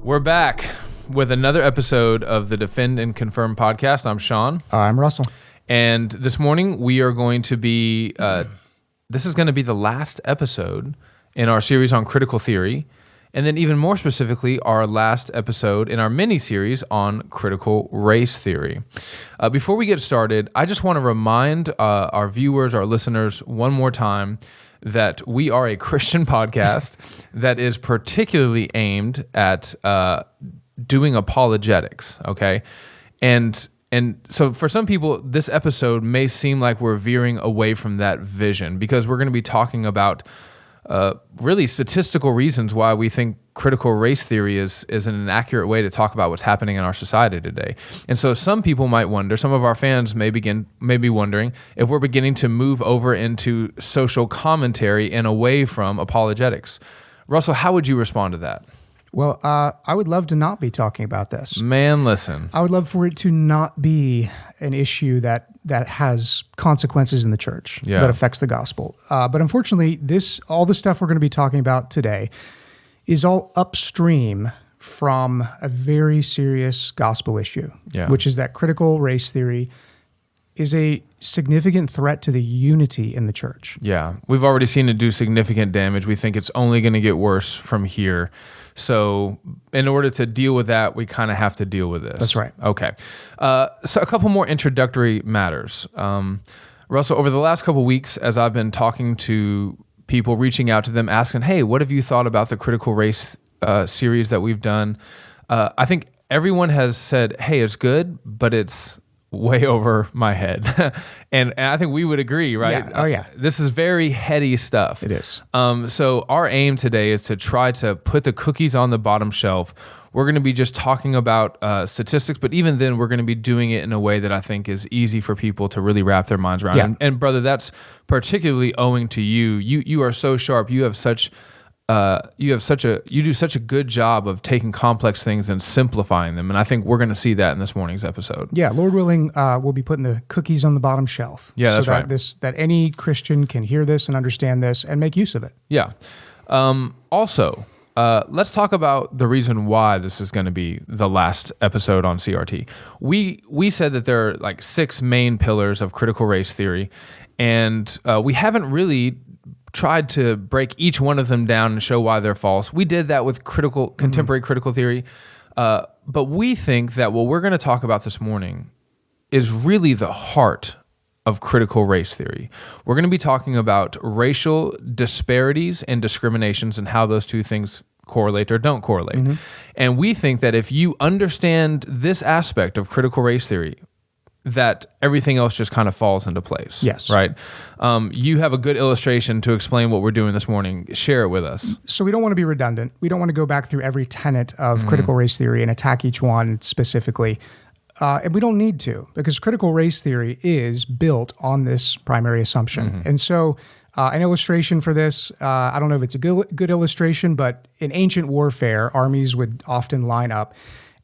We're back with another episode of the Defend and Confirm podcast. I'm Sean. I'm Russell. And this morning we are going to be, this is going to be the last episode in our series on critical theory. And then even more specifically, our last episode in our mini-series on critical race theory. Before we get started, I just want to remind our viewers, our listeners, one more time that we are a Christian podcast that is particularly aimed at doing apologetics, okay? And so for some people, this episode may seem like we're veering away from that vision because we're going to be talking about really statistical reasons why we think critical race theory is an inaccurate way to talk about what's happening in our society today. And so some people might wonder, some of our fans may be wondering if we're beginning to move over into social commentary and away from apologetics. Russell, how would you respond to that? Well, I would love to not be talking about this. Man, listen. I would love for it to not be an issue that has consequences in the church, that affects the gospel. But unfortunately, all the stuff we're going to be talking about today is all upstream from a very serious gospel issue, which is that critical race theory is a significant threat to the unity in the church. Yeah, we've already seen it do significant damage. We think it's only going to get worse from here. So in order to deal with that, we kind of have to deal with this. That's right. Okay. So a couple more introductory matters. Russell, over the last couple weeks, as I've been talking to people, reaching out to them, asking, hey, what have you thought about the critical race series that we've done? I think everyone has said, hey, it's good, but it's way over my head. and I think we would agree, right? Yeah. Oh, yeah. This is very heady stuff. It is. So our aim today is to try to put the cookies on the bottom shelf. We're going to be just talking about statistics, but even then we're going to be doing it in a way that I think is easy for people to really wrap their minds around. Yeah. And brother, that's particularly owing to you. You are so sharp. You do such a good job of taking complex things and simplifying them. And I think we're going to see that in this morning's episode. Yeah, Lord willing, we'll be putting the cookies on the bottom shelf. Yeah, that's right. That any Christian can hear this and understand this and make use of it. Yeah. Also, let's talk about the reason why this is going to be the last episode on CRT. We said that there are like 6 main pillars of critical race theory, and we haven't really tried to break each one of them down and show why they're false. We did that with contemporary critical theory, but we think that what we're going to talk about this morning is really the heart of critical race theory. We're going to be talking about racial disparities and discriminations and how those two things correlate or don't correlate. Mm-hmm. And we think that if you understand this aspect of critical race theory, that everything else just kind of falls into place. Yes. Right? You have a good illustration to explain what we're doing this morning. Share it with us. So we don't want to be redundant. We don't want to go back through every tenet of critical race theory and attack each one specifically. And we don't need to, because critical race theory is built on this primary assumption. Mm-hmm. And so an illustration for this, I don't know if it's a good illustration, but in ancient warfare, armies would often line up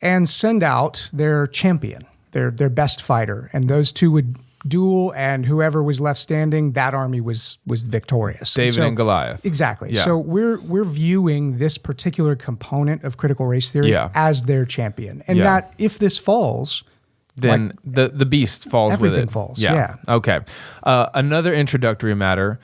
and send out their champion, their best fighter, and those two would duel, and whoever was left standing, that army was victorious. David and Goliath. Exactly. Yeah. So we're viewing this particular component of critical race theory as their champion, and that if this falls, then the beast falls with it. Everything falls. Yeah. Okay. Another introductory matter.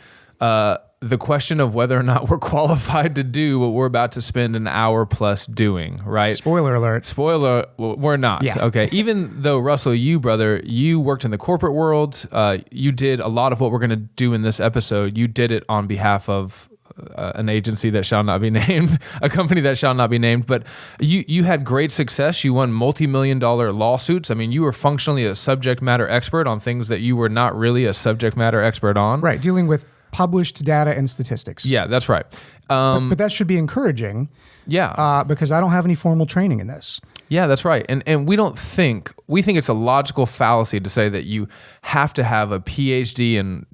The question of whether or not we're qualified to do what we're about to spend an hour plus doing, right? Spoiler alert. Spoiler, we're not. Yeah. Okay. Even though, Russell, you worked in the corporate world, you did a lot of what we're going to do in this episode. You did it on behalf of an agency that shall not be named, a company that shall not be named, but you had great success. You won multi-million-dollar lawsuits. I mean, you were functionally a subject matter expert on things that you were not really a subject matter expert on. Right, dealing with published data and statistics. Yeah, that's right. But that should be encouraging. Yeah. Because I don't have any formal training in this. Yeah, that's right. And we think it's a logical fallacy to say that you have to have a PhD in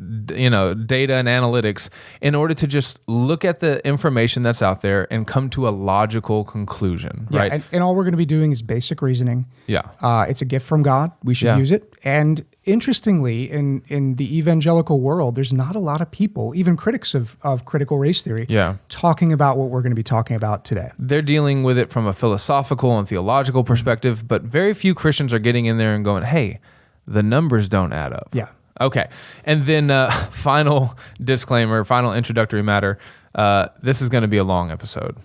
data and analytics in order to just look at the information that's out there and come to a logical conclusion, right? And all we're going to be doing is basic reasoning. Yeah. It's a gift from God. We should use it. And interestingly, in the evangelical world, there's not a lot of people, even critics of critical race theory, talking about what we're going to be talking about today. They're dealing with it from a philosophical and theological perspective, but very few Christians are getting in there and going, hey, the numbers don't add up. Yeah. Okay. And then final disclaimer, final introductory matter. This is going to be a long episode.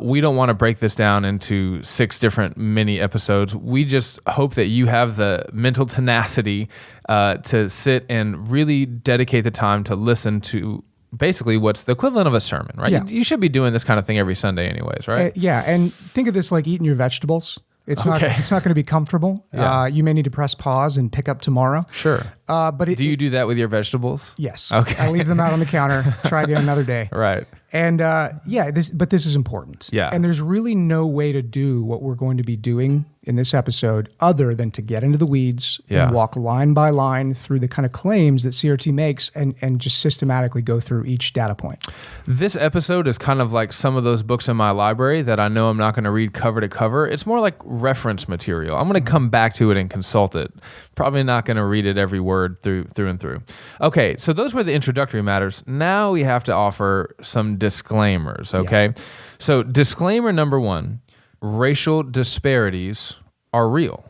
We don't want to break this down into 6 different mini episodes. We just hope that you have the mental tenacity to sit and really dedicate the time to listen to basically what's the equivalent of a sermon, right? Yeah. You should be doing this kind of thing every Sunday anyways, right? Yeah, and think of this like eating your vegetables. It's not going to be comfortable. Yeah. You may need to press pause and pick up tomorrow. Sure. But do you do that with your vegetables? Yes. Okay. I leave them out on the counter. Try again another day. Right. And this is important. Yeah. And there's really no way to do what we're going to be doing in this episode other than to get into the weeds and walk line by line through the kind of claims that CRT makes and just systematically go through each data point. This episode is kind of like some of those books in my library that I know I'm not going to read cover to cover. It's more like reference material. I'm going to come back to it and consult it. Probably not going to read it every word through and through. Okay, so those were the introductory matters. Now we have to offer some disclaimers, okay? Yeah. So disclaimer number 1, racial disparities are real,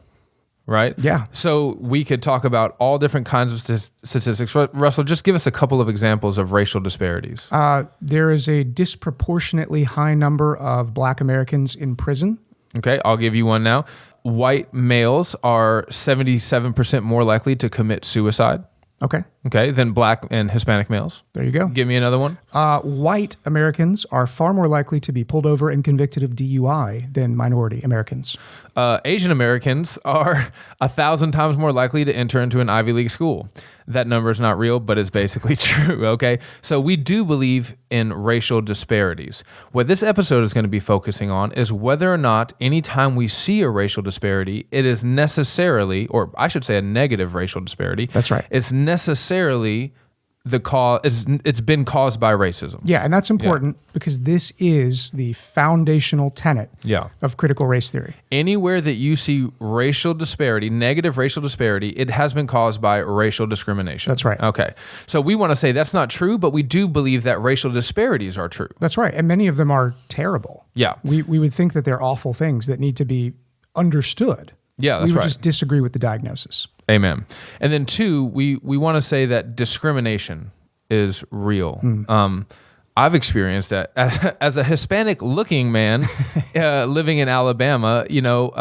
right? Yeah. So we could talk about all different kinds of statistics. Russell, just give us a couple of examples of racial disparities. There is a disproportionately high number of Black Americans in prison. Okay, I'll give you one now. White males are 77% more likely to commit suicide. Okay, than Black and Hispanic males. There you go. Give me another one. White Americans are far more likely to be pulled over and convicted of DUI than minority Americans. Asian Americans are 1,000 times more likely to enter into an Ivy League school. That number is not real, but it's basically true, okay? So we do believe in racial disparities. What this episode is going to be focusing on is whether or not anytime we see a racial disparity, it is necessarily, or I should say a negative racial disparity. That's right. It's necessarily the cause, it's been caused by racism. Yeah, and that's important because this is the foundational tenet of critical race theory. Anywhere that you see racial disparity, negative racial disparity, it has been caused by racial discrimination. That's right. Okay. So we want to say that's not true, but we do believe that racial disparities are true. That's right. And many of them are terrible. Yeah. We would think that they're awful things that need to be understood. Yeah, that's right. We would just disagree with the diagnosis. Amen. And then 2, we want to say that discrimination is real. I've experienced that as a Hispanic-looking man living in Alabama. You know,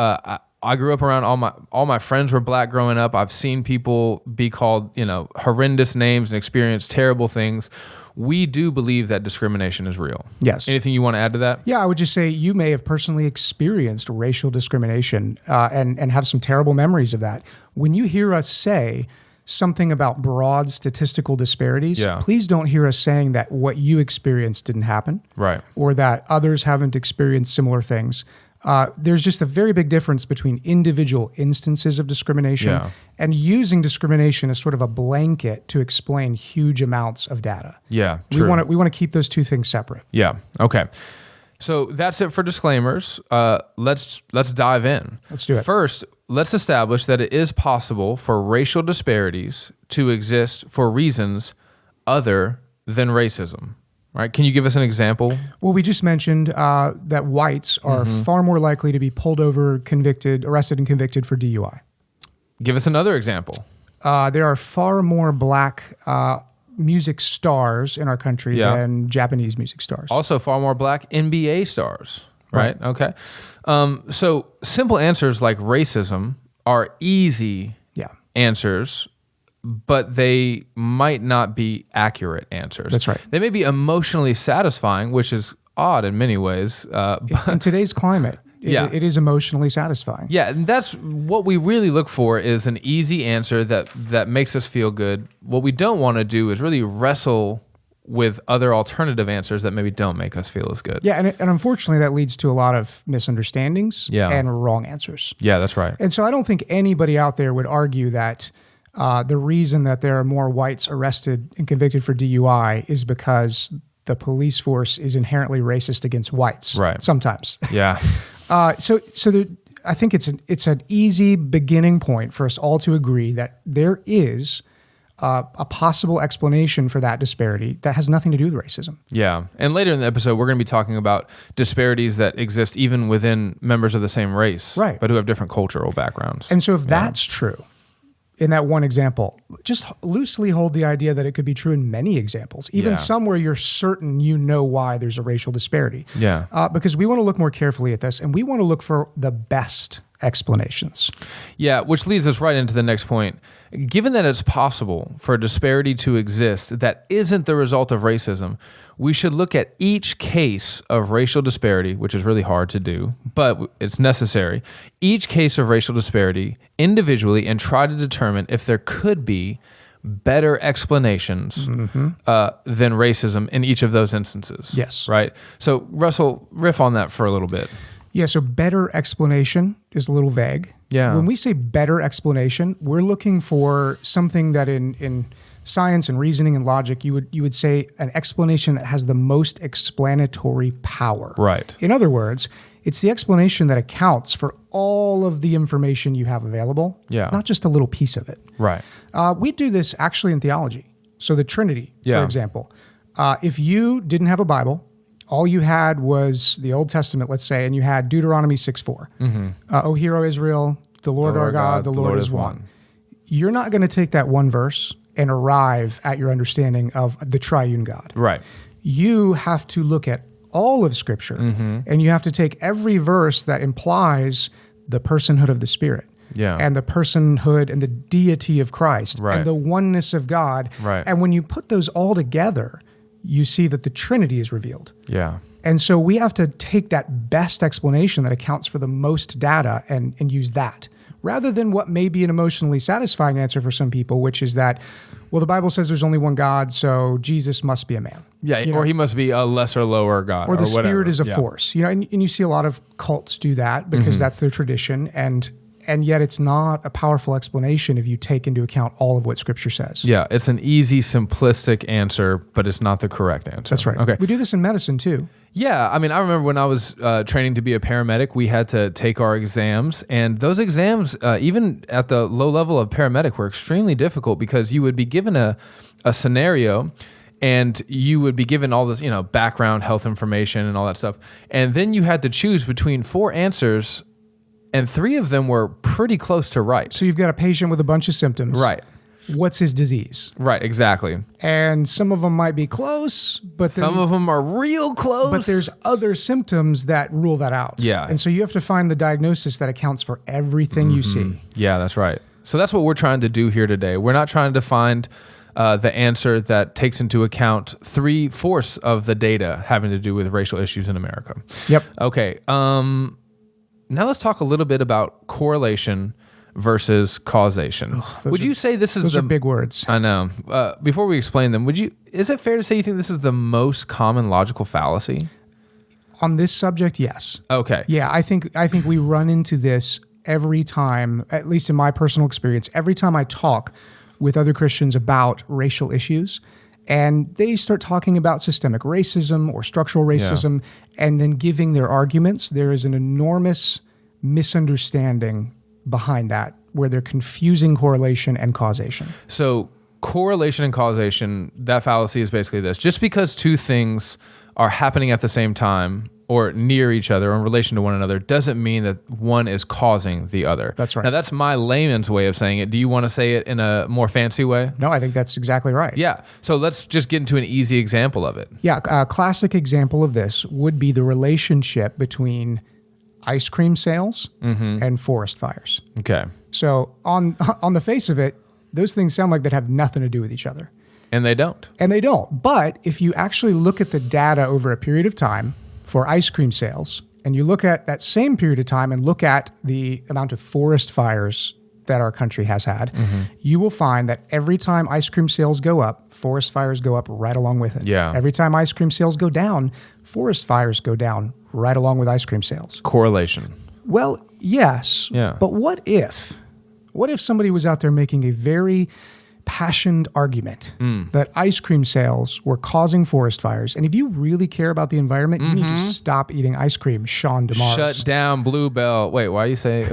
I grew up around all my friends were Black growing up. I've seen people be called horrendous names and experience terrible things. We do believe that discrimination is real. Yes. Anything you want to add to that? Yeah, I would just say you may have personally experienced racial discrimination and have some terrible memories of that. When you hear us say something about broad statistical disparities, please don't hear us saying that what you experienced didn't happen, right? Or that others haven't experienced similar things. There's just a very big difference between individual instances of discrimination and using discrimination as sort of a blanket to explain huge amounts of data. Yeah, true. We want to keep those two things separate. Yeah. Okay. So that's it for disclaimers. Let's dive in. Let's do it. First, let's establish that it is possible for racial disparities to exist for reasons other than racism. Right? Can you give us an example? Well, we just mentioned that whites are far more likely to be pulled over, arrested and convicted for DUI. Give us another example. There are far more Black music stars in our country than Japanese music stars. Also far more Black NBA stars, right? Okay. So simple answers like racism are easy answers, but they might not be accurate answers. That's right. They may be emotionally satisfying, which is odd in many ways. But in today's climate, it is emotionally satisfying. Yeah, and that's what we really look for is an easy answer that makes us feel good. What we don't want to do is really wrestle with other alternative answers that maybe don't make us feel as good. Yeah, and unfortunately that leads to a lot of misunderstandings and wrong answers. Yeah, that's right. And so I don't think anybody out there would argue that the reason that there are more whites arrested and convicted for DUI is because the police force is inherently racist against whites. Right. Sometimes. Yeah. So I think it's an easy beginning point for us all to agree that there is a possible explanation for that disparity that has nothing to do with racism. Yeah. And later in the episode, we're going to be talking about disparities that exist even within members of the same race, right, but who have different cultural backgrounds. And so if that's true, in that one example, just loosely hold the idea that it could be true in many examples, even some where you're certain you know why there's a racial disparity. Yeah. Because we want to look more carefully at this, and we want to look for the best explanations. Yeah, which leads us right into the next point. Given that it's possible for a disparity to exist that isn't the result of racism, we should look at each case of racial disparity, which is really hard to do, but it's necessary, each case of racial disparity individually and try to determine if there could be better explanations than racism in each of those instances. Yes. Right? So, Russell, riff on that for a little bit. Yeah, so better explanation is a little vague. Yeah. When we say better explanation, we're looking for something that in science and reasoning and logic, you would say an explanation that has the most explanatory power. Right. In other words, it's the explanation that accounts for all of the information you have available, not just a little piece of it. Right. We do this actually in theology. So the Trinity, for example. If you didn't have a Bible, all you had was the Old Testament, let's say, and you had Deuteronomy 6:4. O hear, O Israel, the Lord our God, the Lord is one. You're not going to take that one verse and arrive at your understanding of the triune God. Right. You have to look at all of Scripture, and you have to take every verse that implies the personhood of the Spirit. And the personhood and the deity of Christ and the oneness of God. And when you put those all together, you see that the Trinity is revealed. Yeah. And so we have to take that best explanation that accounts for the most data and use that, rather than what may be an emotionally satisfying answer for some people, which is that, well, the Bible says there's only one God, so Jesus must be a man. Yeah, or he must be a lesser, lower God. Or the whatever. Spirit is a force. And you see a lot of cults do that because that's their tradition, and yet it's not a powerful explanation if you take into account all of what Scripture says. Yeah, it's an easy, simplistic answer, but it's not the correct answer. That's right. Okay. We do this in medicine too. Yeah, I mean, I remember when I was training to be a paramedic, we had to take our exams, and those exams, even at the low level of paramedic, were extremely difficult because you would be given a scenario, and you would be given all this, background health information and all that stuff, and then you had to choose between 4 answers, and 3 of them were pretty close to right. So you've got a patient with a bunch of symptoms. Right. What's his disease? Right, exactly. And some of them might be close, but some of them are real close. But there's other symptoms that rule that out. Yeah. And so you have to find the diagnosis that accounts for everything you see. Yeah, that's right. So that's what we're trying to do here today. We're not trying to find the answer that takes into account 3/4 of the data having to do with racial issues in America. Yep. Okay. Now let's talk a little bit about correlation versus causation. Would you say this is those are big words? I know. Before we explain them, is it fair to say you think this is the most common logical fallacy? On this subject, yes. Okay. Yeah, I think we run into this every time, at least in my personal experience, every time I talk with other Christians about racial issues, and they start talking about systemic racism or structural racism, and then giving their arguments, there is an enormous misunderstanding behind that, where they're confusing correlation and causation. So correlation and causation, that fallacy is basically this. Just because 2 things are happening at the same time or near each other or in relation to one another doesn't mean that one is causing the other. That's right. Now, that's my layman's way of saying it. Do you want to say it in a more fancy way? No, I think that's exactly right. Yeah. So let's just get into an easy example of it. Yeah, a classic example of this would be the relationship between ice cream sales and forest fires. Okay. So on the face of it, those things sound like they have nothing to do with each other. And they don't. And they don't. But if you actually look at the data over a period of time for ice cream sales, and you look at that same period of time and look at the amount of forest fires that our country has had, you will find that every time ice cream sales go up, forest fires go up right along with it. Yeah. Every time ice cream sales go down, forest fires go down right along with ice cream sales. Correlation. Well, yes. Yeah. But what if somebody was out there making a very impassioned argument that ice cream sales were causing forest fires. And if you really care about the environment, you need to stop eating ice cream, Sean DeMars. Shut down Bluebell. Wait, why you say?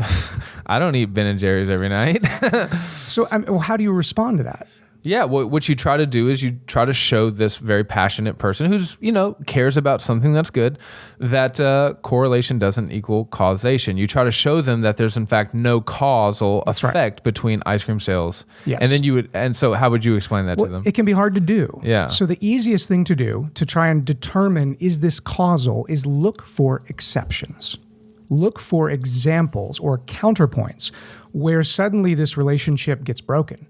I don't eat Ben and Jerry's every night. So, well, how do you respond to that? Yeah, what you try to do is you try to show this very passionate person who's, cares about something that's good, that correlation doesn't equal causation. You try to show them that there's in fact no causal effect between ice cream sales. Yes. And then so how would you explain that to them? It can be hard to do. Yeah. So the easiest thing to do to try and determine is this causal is look for exceptions. Look for examples or counterpoints where suddenly this relationship gets broken,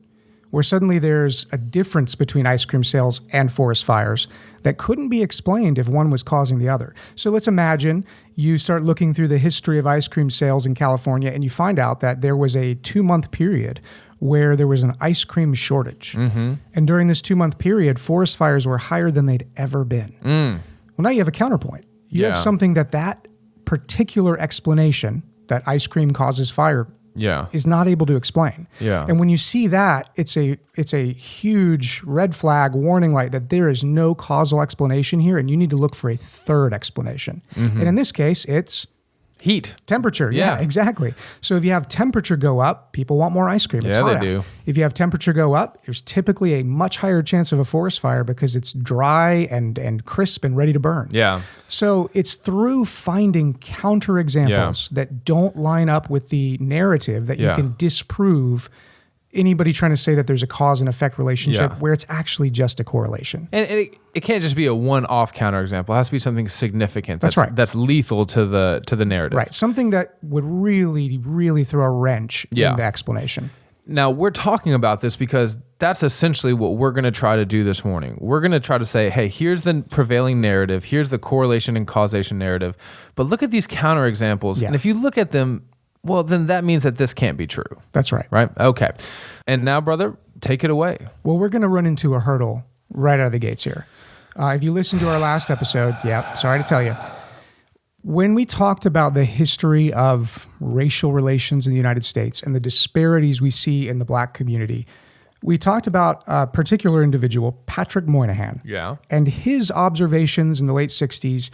where suddenly there's a difference between ice cream sales and forest fires that couldn't be explained if one was causing the other. So let's imagine you start looking through the history of ice cream sales in California and you find out that there was a 2-month period where there was an ice cream shortage. And during this 2-month period, forest fires were higher than they'd ever been. Well, now you have a counterpoint. You have something that particular explanation, that ice cream causes fire, is not able to explain. And when you see that, it's a huge red flag warning light that there is no causal explanation here, and you need to look for a third explanation. And in this case, it's heat. Temperature. Yeah, exactly. So if you have temperature go up, people want more ice cream. It's hot they out. do. If you have temperature go up, there's typically a much higher chance of a forest fire because it's dry and crisp and ready to burn. Yeah. So it's through finding counterexamples that don't line up with the narrative that you can disprove anybody trying to say that there's a cause and effect relationship where it's actually just a correlation. And it can't just be a one-off counterexample. It has to be something significant. That's right. That's lethal to the narrative. Right. Something that would really, really throw a wrench in the explanation. Now, we're talking about this because that's essentially what we're going to try to do this morning. We're going to try to say, hey, here's the prevailing narrative. Here's the correlation and causation narrative. But look at these counterexamples. And if you look at them, well, then that means that this can't be true. That's right. Right? Okay. And now, brother, take it away. Well, we're going to run into a hurdle right out of the gates here. If you listen to our last episode, sorry to tell you, when we talked about the history of racial relations in the United States and the disparities we see in the black community, we talked about a particular individual, Patrick Moynihan, and his observations in the late 60s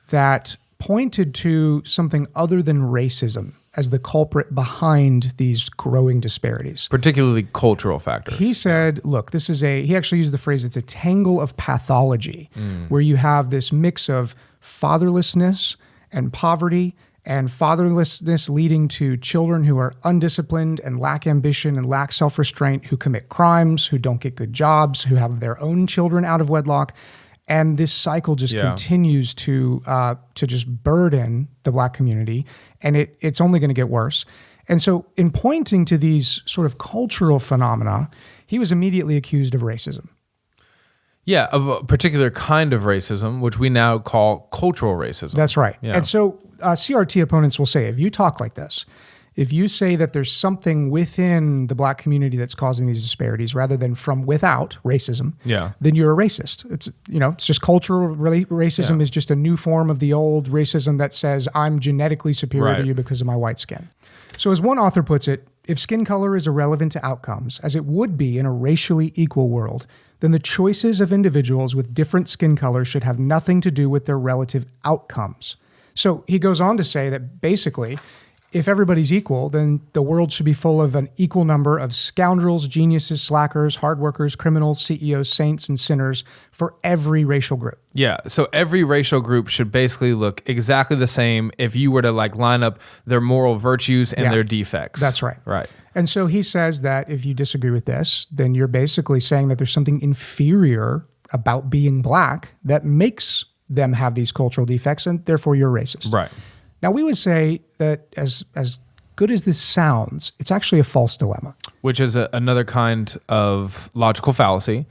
that pointed to something other than racism as the culprit behind these growing disparities. Particularly cultural factors. He said, look, he actually used the phrase, it's a tangle of pathology, where you have this mix of fatherlessness and poverty, and fatherlessness leading to children who are undisciplined and lack ambition and lack self-restraint, who commit crimes, who don't get good jobs, who have their own children out of wedlock. And this cycle just continues to just burden the black community, and it's only going to get worse. And so in pointing to these sort of cultural phenomena, he was immediately accused of racism. Yeah, of a particular kind of racism, which we now call cultural racism. That's right. Yeah. And so CRT opponents will say, if you talk like this, if you say that there's something within the black community that's causing these disparities rather than from without racism, then you're a racist. It's just cultural racism is just a new form of the old racism that says I'm genetically superior to you because of my white skin. So as one author puts it, if skin color is irrelevant to outcomes, as it would be in a racially equal world, then the choices of individuals with different skin colors should have nothing to do with their relative outcomes. So he goes on to say that basically, if everybody's equal, then the world should be full of an equal number of scoundrels, geniuses, slackers, hard workers, criminals, CEOs, saints, and sinners for every racial group. Yeah, so every racial group should basically look exactly the same if you were to line up their moral virtues and their defects. That's right. Right. And so he says that if you disagree with this, then you're basically saying that there's something inferior about being black that makes them have these cultural defects, and therefore you're racist. Right. Now, we would say that as good as this sounds, it's actually a false dilemma. Which is another kind of logical fallacy.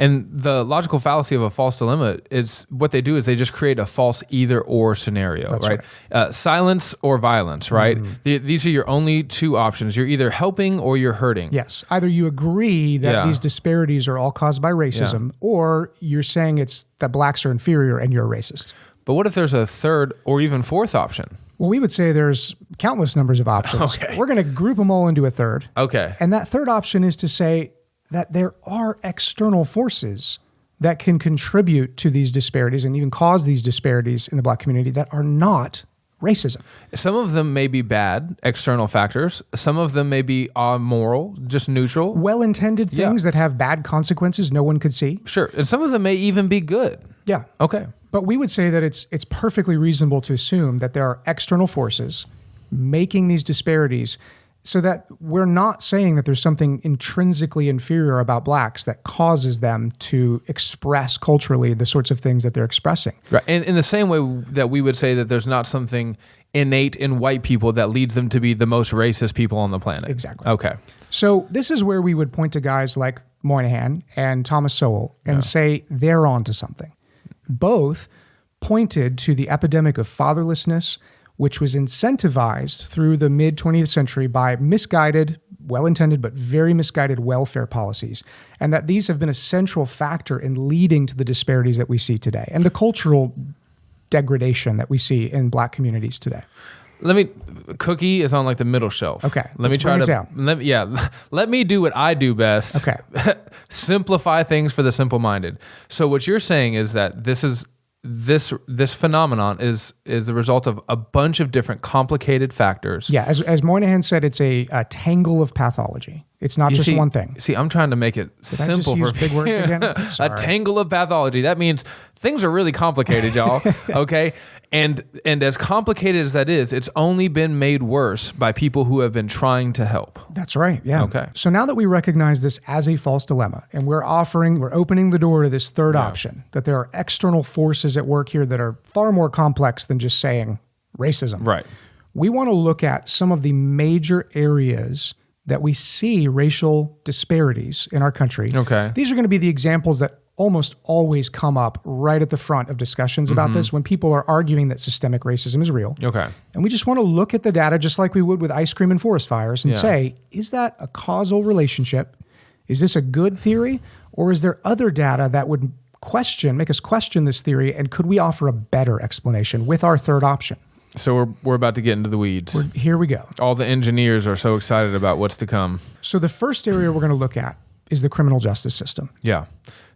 And the logical fallacy of a false dilemma is what they do is they just create a false either or scenario, That's right? Silence or violence, right? These are your only two options. You're either helping or you're hurting. Yes. Either you agree that these disparities are all caused by racism, or you're saying it's that blacks are inferior and you're a racist. But what if there's a third or even fourth option? Well, we would say there's countless numbers of options. Okay. We're going to group them all into a third. Okay. And that third option is to say, that there are external forces that can contribute to these disparities and even cause these disparities in the Black community that are not racism. Some of them may be bad external factors. Some of them may be amoral, just neutral. Well-intended things that have bad consequences no one could see. Sure. And some of them may even be good. Yeah. Okay. But we would say that it's perfectly reasonable to assume that there are external forces making these disparities, so that we're not saying that there's something intrinsically inferior about Blacks that causes them to express culturally the sorts of things that they're expressing. Right. And in the same way that we would say that there's not something innate in white people that leads them to be the most racist people on the planet. Exactly. Okay. So this is where we would point to guys like Moynihan and Thomas Sowell and say they're onto something. Both pointed to the epidemic of fatherlessness, which was incentivized through the mid-20th century by misguided, well-intended, but very misguided welfare policies, and that these have been a central factor in leading to the disparities that we see today and the cultural degradation that we see in Black communities today. Cookie is on like the middle shelf. Okay, Let me try to down. Let me do what I do best. Okay. Simplify things for the simple-minded. So what you're saying is that this phenomenon is the result of a bunch of different complicated factors. Yeah, as Moynihan said, it's a tangle of pathology. It's not just one thing. See, I'm trying to make it simple. I just use big words again? A tangle of pathology. That means things are really complicated, y'all. Okay? And as complicated as that is, it's only been made worse by people who have been trying to help. That's right, yeah. Okay. So now that we recognize this as a false dilemma, and we're opening the door to this third option, that there are external forces at work here that are far more complex than just saying racism. Right. We want to look at some of the major areas that we see racial disparities in our country. Okay. These are going to be the examples that almost always come up right at the front of discussions about this when people are arguing that systemic racism is real. Okay. And we just want to look at the data just like we would with ice cream and forest fires and say, is that a causal relationship? Is this a good theory? Or is there other data that would make us question this theory? And could we offer a better explanation with our third option? So we're about to get into the weeds. Here we go. All the engineers are so excited about what's to come. So the first area we're going to look at is the criminal justice system. Yeah.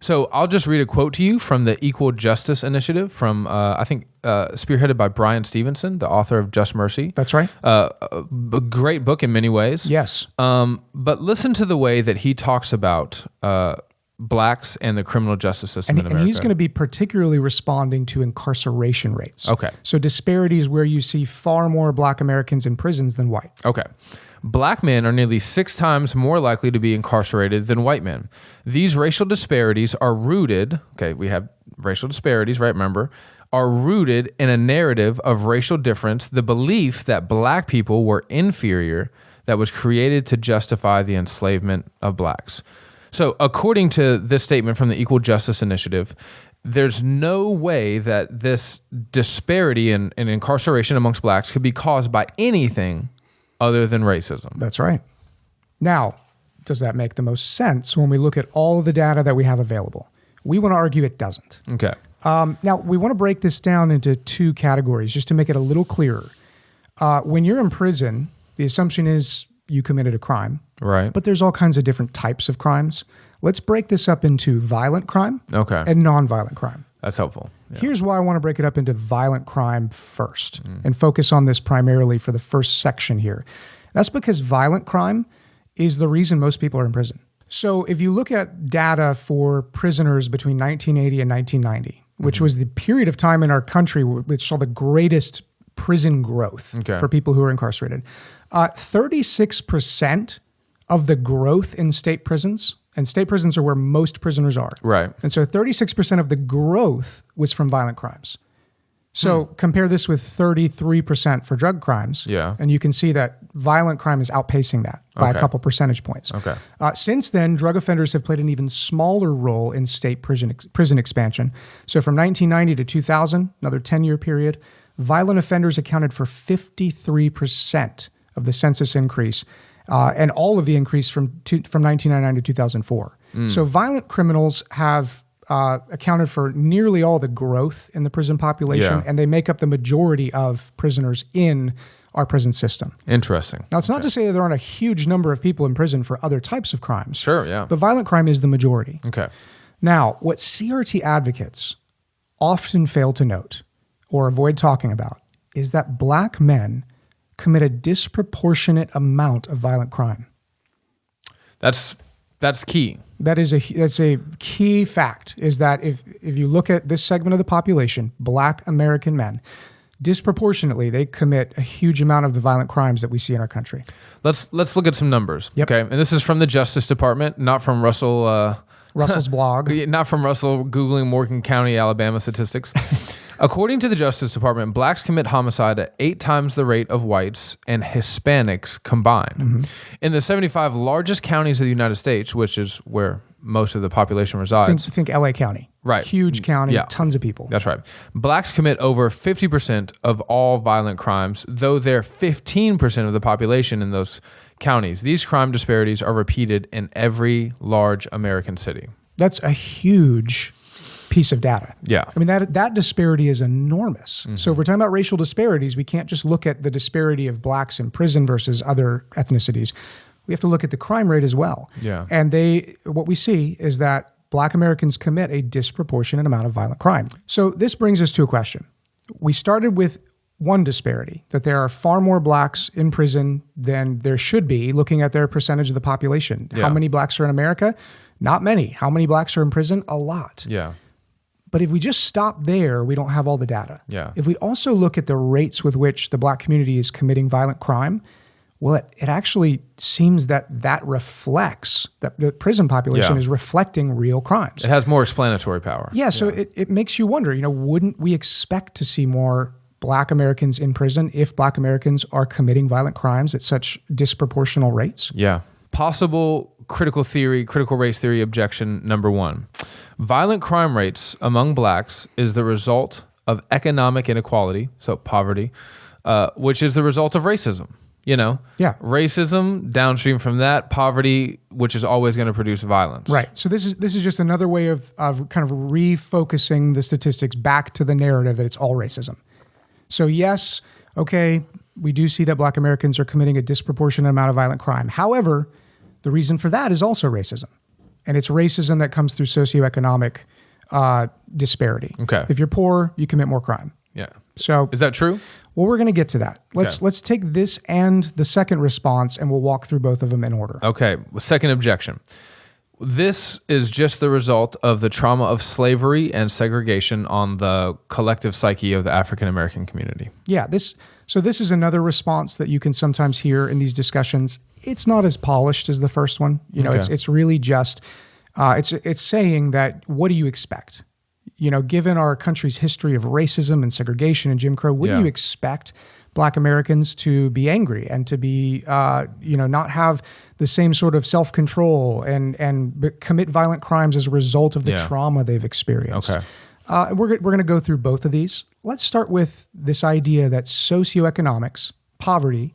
So I'll just read a quote to you from the Equal Justice Initiative from, I think, spearheaded by Brian Stevenson, the author of Just Mercy. That's right. A great book in many ways. Yes. But listen to the way that he talks about Blacks and the criminal justice system in America. And he's going to be particularly responding to incarceration rates. Okay. So disparities where you see far more Black Americans in prisons than white. Okay. Black men are nearly 6 times more likely to be incarcerated than white men. These racial disparities are rooted, we have racial disparities, right? Remember, are rooted in a narrative of racial difference, the belief that Black people were inferior that was created to justify the enslavement of Blacks. So according to this statement from the Equal Justice Initiative, there's no way that this disparity in incarceration amongst Blacks could be caused by anything other than racism. That's right. Now, does that make the most sense when we look at all of the data that we have available? We want to argue it doesn't. Okay. Now, we want to break this down into 2 categories just to make it a little clearer. When you're in prison, the assumption is you committed a crime. Right. But there's all kinds of different types of crimes. Let's break this up into violent crime and nonviolent crime. That's helpful. Yeah. Here's why I want to break it up into violent crime first and focus on this primarily for the first section here. That's because violent crime is the reason most people are in prison. So if you look at data for prisoners between 1980 and 1990, which was the period of time in our country which saw the greatest prison growth for people who are incarcerated, 36% of the growth in state prisons, and state prisons are where most prisoners are. Right. And so 36% of the growth was from violent crimes. So compare this with 33% for drug crimes. Yeah. And you can see that violent crime is outpacing that by a couple percentage points. Okay. Since then, drug offenders have played an even smaller role in state prison expansion. So from 1990 to 2000, another 10-year period, violent offenders accounted for 53% of the census increase. And all of the increase from 1999 to 2004. So violent criminals have accounted for nearly all the growth in the prison population, and they make up the majority of prisoners in our prison system. Interesting. Now, it's not to say that there aren't a huge number of people in prison for other types of crimes. Sure, yeah. But violent crime is the majority. Okay. Now, what CRT advocates often fail to note or avoid talking about is that black men commit a disproportionate amount of violent crime. That's key. That's a key fact, is that if you look at this segment of the population, black American men, disproportionately, they commit a huge amount of the violent crimes that we see in our country. Let's look at some numbers. Yep. Okay, and this is from the Justice Department, not from Russell's blog. Not from Russell Googling Morgan County, Alabama statistics. According to the Justice Department, blacks commit homicide at 8 times the rate of whites and Hispanics combined. Mm-hmm. In the 75 largest counties of the United States, which is where most of the population resides. Think LA County. Right. Huge county, Yeah. tons of people. That's right. Blacks commit over 50% of all violent crimes, though they're 15% of the population in those counties. These crime disparities are repeated in every large American city. That's a huge piece of data. Yeah. I mean, that disparity is enormous. Mm-hmm. So if we're talking about racial disparities, we can't just look at the disparity of blacks in prison versus other ethnicities. We have to look at the crime rate as well. Yeah. And what we see is that black Americans commit a disproportionate amount of violent crime. So this brings us to a question. We started with one disparity, that there are far more blacks in prison than there should be, looking at their percentage of the population. Yeah. How many blacks are in America? Not many. How many blacks are in prison? A lot. Yeah. But if we just stop there, we don't have all the data. Yeah. If we also look at the rates with which the black community is committing violent crime, well, it actually seems that reflects, that the prison population Yeah. is reflecting real crimes. It has more explanatory power. Yeah, so it makes you wonder, wouldn't we expect to see more black Americans in prison if black Americans are committing violent crimes at such disproportional rates? Yeah. Possible critical race theory objection number 1. Violent crime rates among blacks is the result of economic inequality, so poverty, which is the result of racism. Yeah. Racism, downstream from that, poverty, which is always going to produce violence. Right. So this is just another way of kind of refocusing the statistics back to the narrative that it's all racism. So yes, okay, we do see that black Americans are committing a disproportionate amount of violent crime. However, the reason for that is also racism. And it's racism that comes through socioeconomic disparity. Okay. If you're poor, you commit more crime. Yeah. So Is that true? well, we're going to get to that. Let's take this and the second response, and we'll walk through both of them in order. Okay. Second objection. This is just the result of the trauma of slavery and segregation on the collective psyche of the African American community. Yeah, this is another response that you can sometimes hear in these discussions. It's not as polished as the first one. Okay. It's really just it's saying that, what do you expect? Given our country's history of racism and segregation and Jim Crow, wouldn't Yeah. you expect black Americans to be angry and to be, not have the same sort of self-control and commit violent crimes as a result of the Yeah. trauma they've experienced? Okay. We're going to go through both of these. Let's start with this idea that socioeconomics, poverty,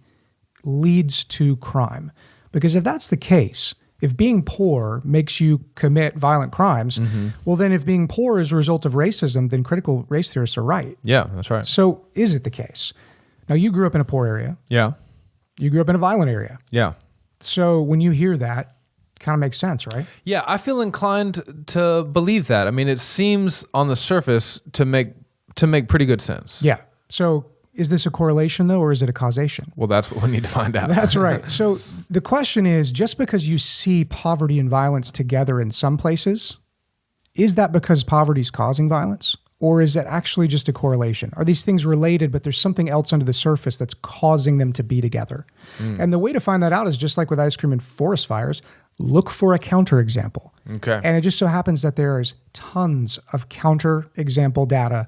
leads to crime. Because if that's the case, if being poor makes you commit violent crimes, well, then if being poor is a result of racism, then critical race theorists are right. Yeah, that's right. So is it the case? Now, you grew up in a poor area. Yeah. You grew up in a violent area. Yeah. So when you hear that, it kind of makes sense, right? Yeah, I feel inclined to believe that. I mean, it seems on the surface to make pretty good sense. Yeah. So is this a correlation, though, or is it a causation? Well, that's what we need to find out. That's right. So the question is, just because you see poverty and violence together in some places, is that because poverty is causing violence? Or is it actually just a correlation? Are these things related, but there's something else under the surface that's causing them to be together? And the way to find that out is just like with ice cream and forest fires, look for a counterexample. Okay. And it just so happens that there is tons of counterexample data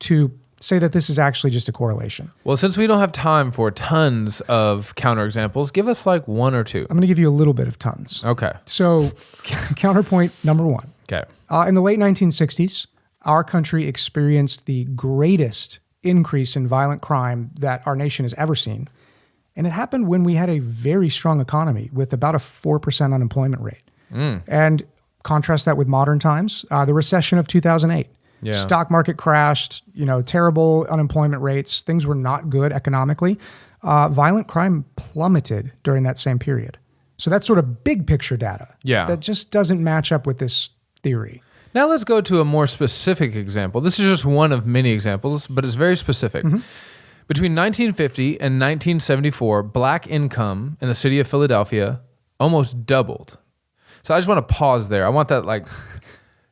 to say that this is actually just a correlation. Well, since we don't have time for tons of counterexamples, give us like one or two. I'm going to give you a little bit of tons. Okay. So counterpoint number 1. Okay. In the late 1960s, our country experienced the greatest increase in violent crime that our nation has ever seen. And it happened when we had a very strong economy with about a 4% unemployment rate. And contrast that with modern times, the recession of 2008. Yeah. Stock market crashed, terrible unemployment rates. Things were not good economically. violent crime plummeted during that same period. So that's sort of big picture data. Yeah. That just doesn't match up with this theory. Now let's go to a more specific example. This is just one of many examples, but it's very specific. Between 1950 and 1974, black income in the city of Philadelphia almost doubled. So I just want to pause there. I want that, like,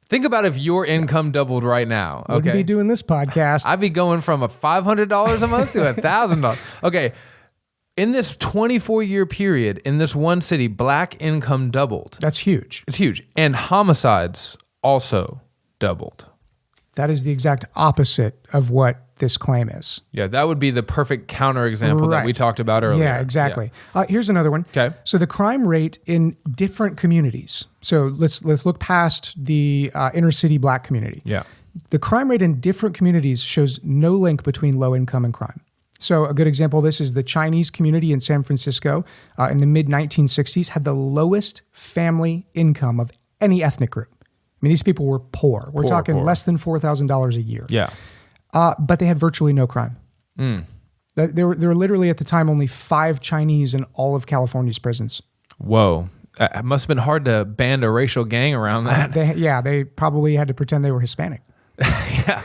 think about if your income doubled right now. Okay. Wouldn't be doing this podcast. I'd be going from a $500 a month to $1,000. Okay. In this 24-year period, in this one city, black income doubled. That's huge. It's huge. And homicides also doubled. That is the exact opposite of what this claim is. Yeah, that would be the perfect counterexample that we talked about earlier. Yeah, exactly. Yeah. Here's another one. Okay. So the crime rate in different communities. So let's look past the inner city black community. Yeah. The crime rate in different communities shows no link between low income and crime. So a good example of this is the Chinese community in San Francisco in the mid-1960s had the lowest family income of any ethnic group. I mean, these people were poor. We're talking less than $4,000 a year. Yeah. But they had virtually no crime. There were literally at the time only 5 Chinese in all of California's prisons. Whoa. It must have been hard to band a racial gang around that. They probably had to pretend they were Hispanic. Yeah.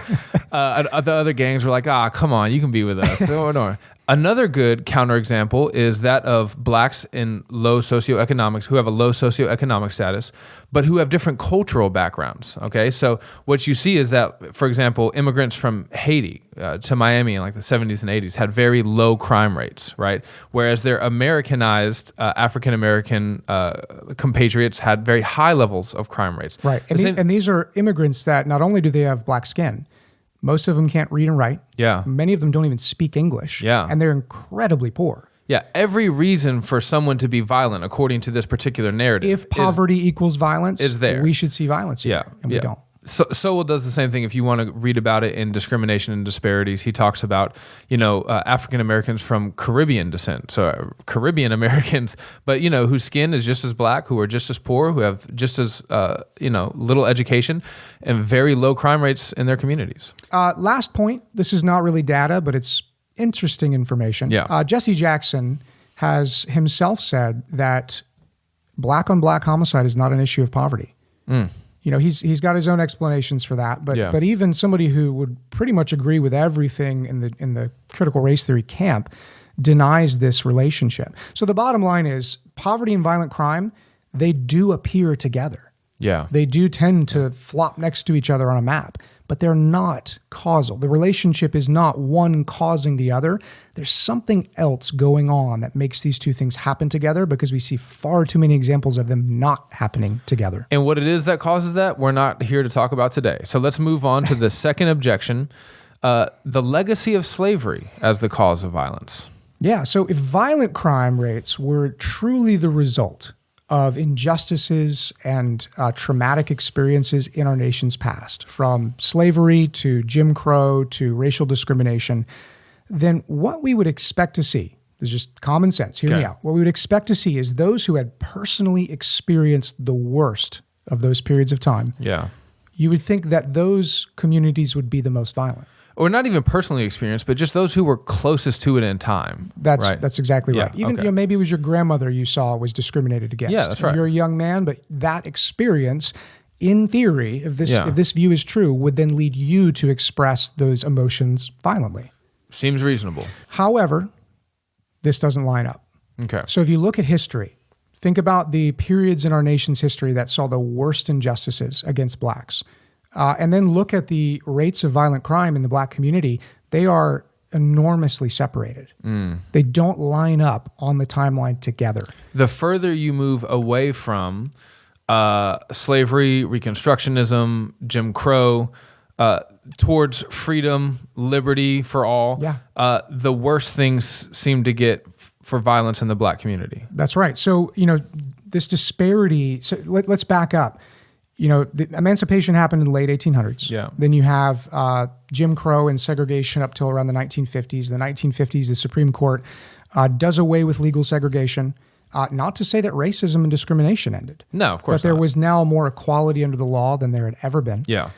The other gangs were like, come on, you can be with us. No. Another good counterexample is that of blacks in low socioeconomics who have a low socioeconomic status, but who have different cultural backgrounds. Okay, so what you see is that, for example, immigrants from Haiti to Miami in like the 70s and 80s had very low crime rates, right? Whereas their Americanized African-American compatriots had very high levels of crime rates. Right, and these are immigrants that not only do they have black skin, most of them can't read and write. Yeah. Many of them don't even speak English. Yeah. And they're incredibly poor. Yeah. Every reason for someone to be violent, according to this particular narrative, if poverty equals violence, is there. We should see violence here, and we don't. Sowell does the same thing. If you want to read about it in Discrimination and Disparities, he talks about, African Americans from Caribbean descent, so Caribbean Americans, but, whose skin is just as black, who are just as poor, who have just as, little education and very low crime rates in their communities. Last point, this is not really data, but it's interesting information. Yeah. Jesse Jackson has himself said that black on black homicide is not an issue of poverty. He's got his own explanations for that, but even somebody who would pretty much agree with everything in the critical race theory camp denies this relationship. So the bottom line is poverty and violent crime, they do appear together. Yeah. They do tend to flop next to each other on a map, but they're not causal. The relationship is not one causing the other. There's something else going on that makes these two things happen together because we see far too many examples of them not happening together. And what it is that causes that, we're not here to talk about today. So let's move on to the second objection, the legacy of slavery as the cause of violence. Yeah, so if violent crime rates were truly the result of injustices and traumatic experiences in our nation's past, from slavery to Jim Crow to racial discrimination, then what we would expect to see, this is just common sense, hear me out. What we would expect to see is those who had personally experienced the worst of those periods of time. Yeah. You would think that those communities would be the most violent. Or not even personally experienced, but just those who were closest to it in time. That's exactly right. Even maybe it was your grandmother you saw was discriminated against. Yeah, that's right. You're a young man, but that experience, in theory, if this view is true, would then lead you to express those emotions violently. Seems reasonable. However, this doesn't line up. Okay. So if you look at history, think about the periods in our nation's history that saw the worst injustices against blacks. And then look at the rates of violent crime in the black community. They are enormously separated. They don't line up on the timeline together. The further you move away from slavery, Reconstructionism, Jim Crow, towards freedom, liberty for all, the worse things seem to get for violence in the black community. That's right. So, this disparity, so let's back up. The emancipation happened in the late 1800s. Yeah. Then you have Jim Crow and segregation up till around the 1950s. In the 1950s, the Supreme Court does away with legal segregation. Not to say that racism and discrimination ended. No, of course not. But there not. was now more equality under the law than there had ever been. Yeah.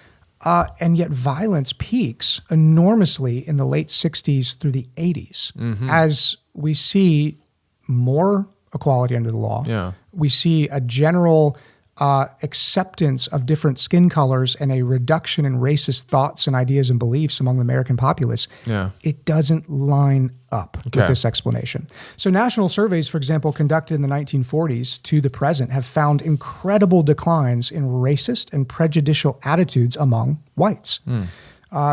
And yet violence peaks enormously in the late 60s through the 80s as we see more equality under the law. Yeah. We see a general acceptance of different skin colors and a reduction in racist thoughts and ideas and beliefs among the American populace. Yeah. It doesn't line up Okay. with this explanation. So national surveys, for example, conducted in the 1940s to the present have found incredible declines in racist and prejudicial attitudes among whites.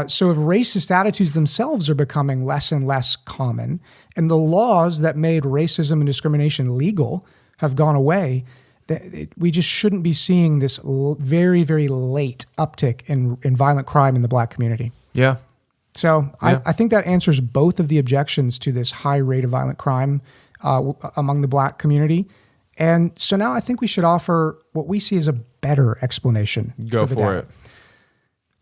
So if racist attitudes themselves are becoming less and less common, and the laws that made racism and discrimination legal have gone away, we just shouldn't be seeing this very, very late uptick in violent crime in the Black community. Yeah. So Yeah. I think that answers both of the objections to this high rate of violent crime among the Black community. And so now I think we should offer what we see as a better explanation. Go the for data. it.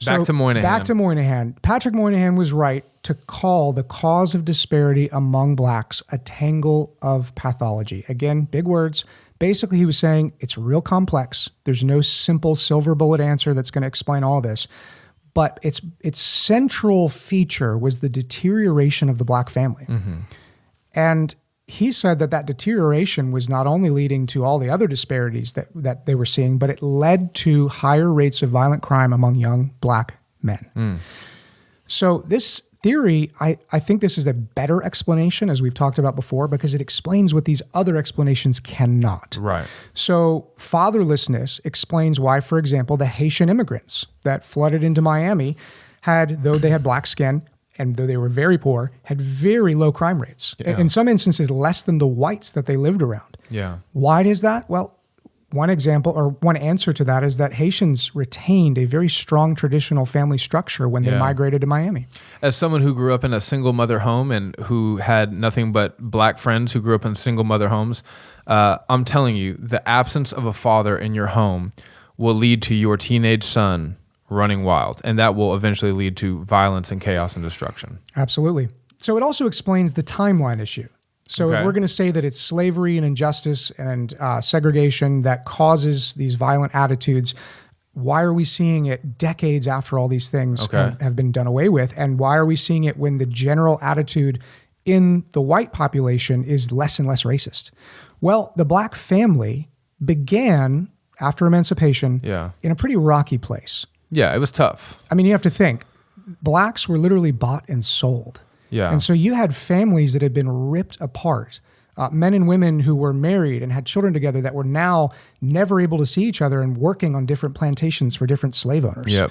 Back to Moynihan. Back to Moynihan. Patrick Moynihan was right to call the cause of disparity among Blacks a tangle of pathology. Again, big words. Basically, he was saying it's real complex. There's no simple silver bullet answer that's going to explain all this. But its central feature was the deterioration of the Black family. And he said that deterioration was not only leading to all the other disparities that they were seeing, but it led to higher rates of violent crime among young Black men. So this theory, I think this is a better explanation, as we've talked about before, because it explains what these other explanations cannot. Right. So fatherlessness explains why, for example, the Haitian immigrants that flooded into Miami though they had Black skin, and though they were very poor, had very low crime rates. Yeah. In some instances, less than the whites that they lived around. Yeah. Why is that? Well, one example or one answer to that is that Haitians retained a very strong traditional family structure when they Yeah. migrated to Miami. As someone who grew up in a single mother home and who had nothing but Black friends who grew up in single mother homes, I'm telling you, the absence of a father in your home will lead to your teenage son running wild, and that will eventually lead to violence and chaos and destruction. Absolutely. So it also explains the timeline issue. So Okay. if we're going to say that it's slavery and injustice and segregation that causes these violent attitudes, why are we seeing it decades after all these things Okay. have been done away with? And why are we seeing it when the general attitude in the white population is less and less racist? Well, the Black family began after emancipation Yeah. in a pretty rocky place. Yeah, it was tough. I mean, you have to think, Blacks were literally bought and sold. Yeah. And so you had families that had been ripped apart, men and women who were married and had children together that were now never able to see each other and working on different plantations for different slave owners. Yep.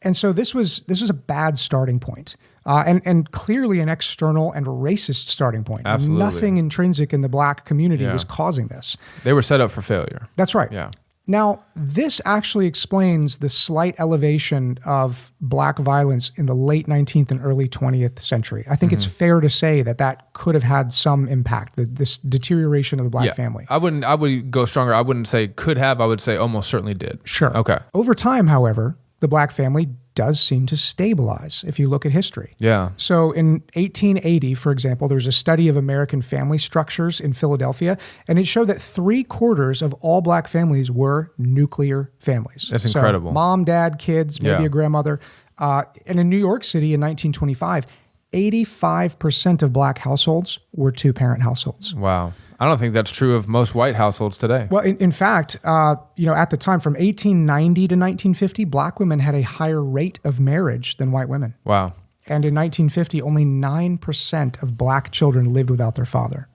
And so this was a bad starting point, and clearly an external and racist starting point. Absolutely. Nothing intrinsic in the Black community Yeah. was causing this. They were set up for failure. That's right. Yeah. Now, this actually explains the slight elevation of Black violence in the late 19th and early 20th century. I think it's fair to say that could have had some impact, this deterioration of the Black family. I would go stronger. I wouldn't say could have. I would say almost certainly did. Sure. Okay. Over time, however, the Black family does seem to stabilize if you look at history. Yeah. So in 1880, for example, there was a study of American family structures in Philadelphia, and it showed that 3/4 of all Black families were nuclear families. That's So incredible. mom, dad, kids, maybe Yeah. a grandmother. And in New York City in 1925, 85% of Black households were two-parent households. Wow. I don't think that's true of most white households today. Well, in fact, at the time, from 1890 to 1950, Black women had a higher rate of marriage than white women. Wow. And in 1950, only 9% of Black children lived without their father.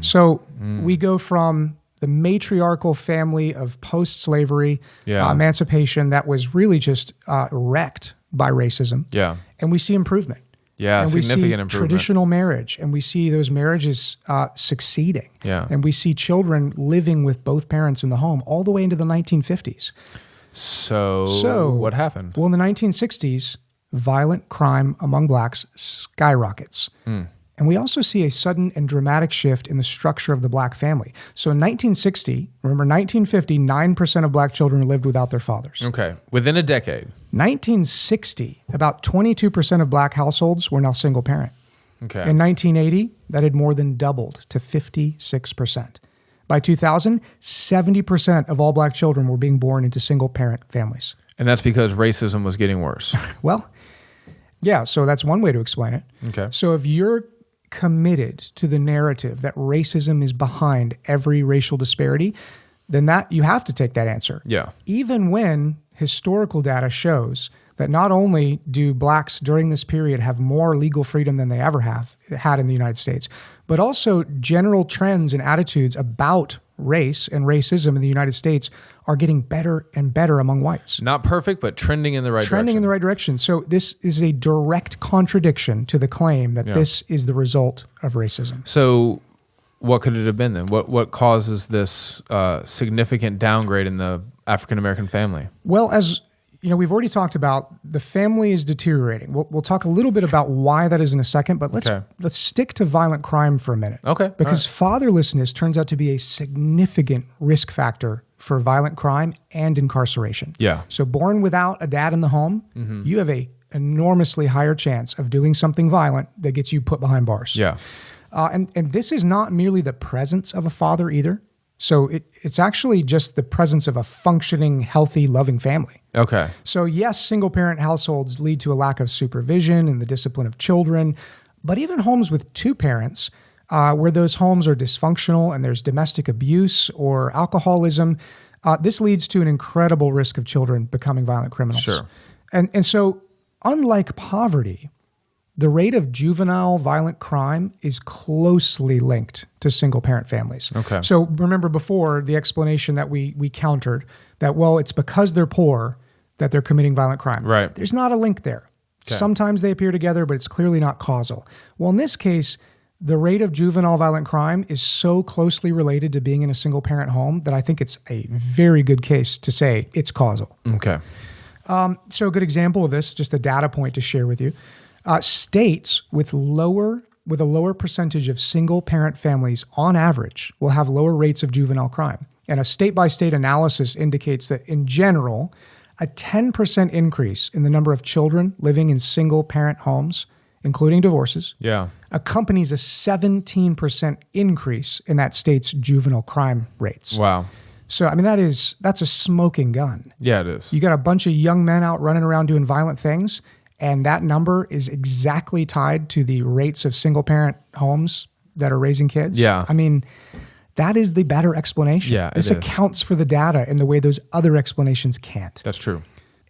So we go from the matriarchal family of post-slavery Yeah. emancipation that was really just wrecked by racism. Yeah. And we see improvement. Yeah. And we see Significant improvement. traditional marriage, and we see those marriages succeeding. Yeah. And we see children living with both parents in the home all the way into the 1950s. So what happened? Well, in the 1960s, violent crime among Blacks skyrockets. And we also see a sudden and dramatic shift in the structure of the Black family. So in 1960, remember 1950, 9% of Black children lived without their fathers. Okay. Within a decade. 1960, about 22% of Black households were now single parent. Okay. In 1980, that had more than doubled to 56%. By 2000, 70% of all Black children were being born into single parent families. And that's because racism was getting worse. Well, yeah, so that's one way to explain it. Okay. So if you're committed to the narrative that racism is behind every racial disparity, then that you have to take that answer. Yeah. Even when historical data shows that not only do blacks during this period have more legal freedom than they ever have had in the United States, but also general trends and attitudes about race and racism in the United States are getting better and better among whites. Not perfect, but trending in the right direction. Trending in the right direction. So this is a direct contradiction to the claim that this is the result of racism. So what could it have been then? What causes this significant downgrade in the African-American family? Well, as you know, we've already talked about the family is deteriorating. We'll talk a little bit about why that is in a second, but let's stick to violent crime for a minute. Okay. Because fatherlessness turns out to be a significant risk factor for violent crime and incarceration. Yeah. So born without a dad in the home, you have a enormously higher chance of doing something violent that gets you put behind bars. Yeah. And this is not merely the presence of a father either. So it's actually just the presence of a functioning, healthy, loving family. Okay. So yes, single-parent households lead to a lack of supervision and the discipline of children, but even homes with two parents, where those homes are dysfunctional and there's domestic abuse or alcoholism, this leads to an incredible risk of children becoming violent criminals. Sure. And so unlike poverty, the rate of juvenile violent crime is closely linked to single-parent families. Okay. So remember before the explanation that we countered that, well, it's because they're poor that they're committing violent crime. Right. There's not a link there. Okay. Sometimes they appear together, but it's clearly not causal. Well, in this case, the rate of juvenile violent crime is so closely related to being in a single-parent home that I think it's a very good case to say it's causal. Okay. So a good example of this, just a data point to share with you. States with a lower percentage of single-parent families on average will have lower rates of juvenile crime. And a state-by-state analysis indicates that in general, a 10% increase in the number of children living in single-parent homes, including divorces, accompanies a 17% increase in that state's juvenile crime rates. Wow. So, I mean, that's a smoking gun. Yeah, it is. You got a bunch of young men out running around doing violent things, and that number is exactly tied to the rates of single-parent homes that are raising kids. Yeah. I mean, that is the better explanation. Yeah, this accounts for the data in the way those other explanations can't. That's true.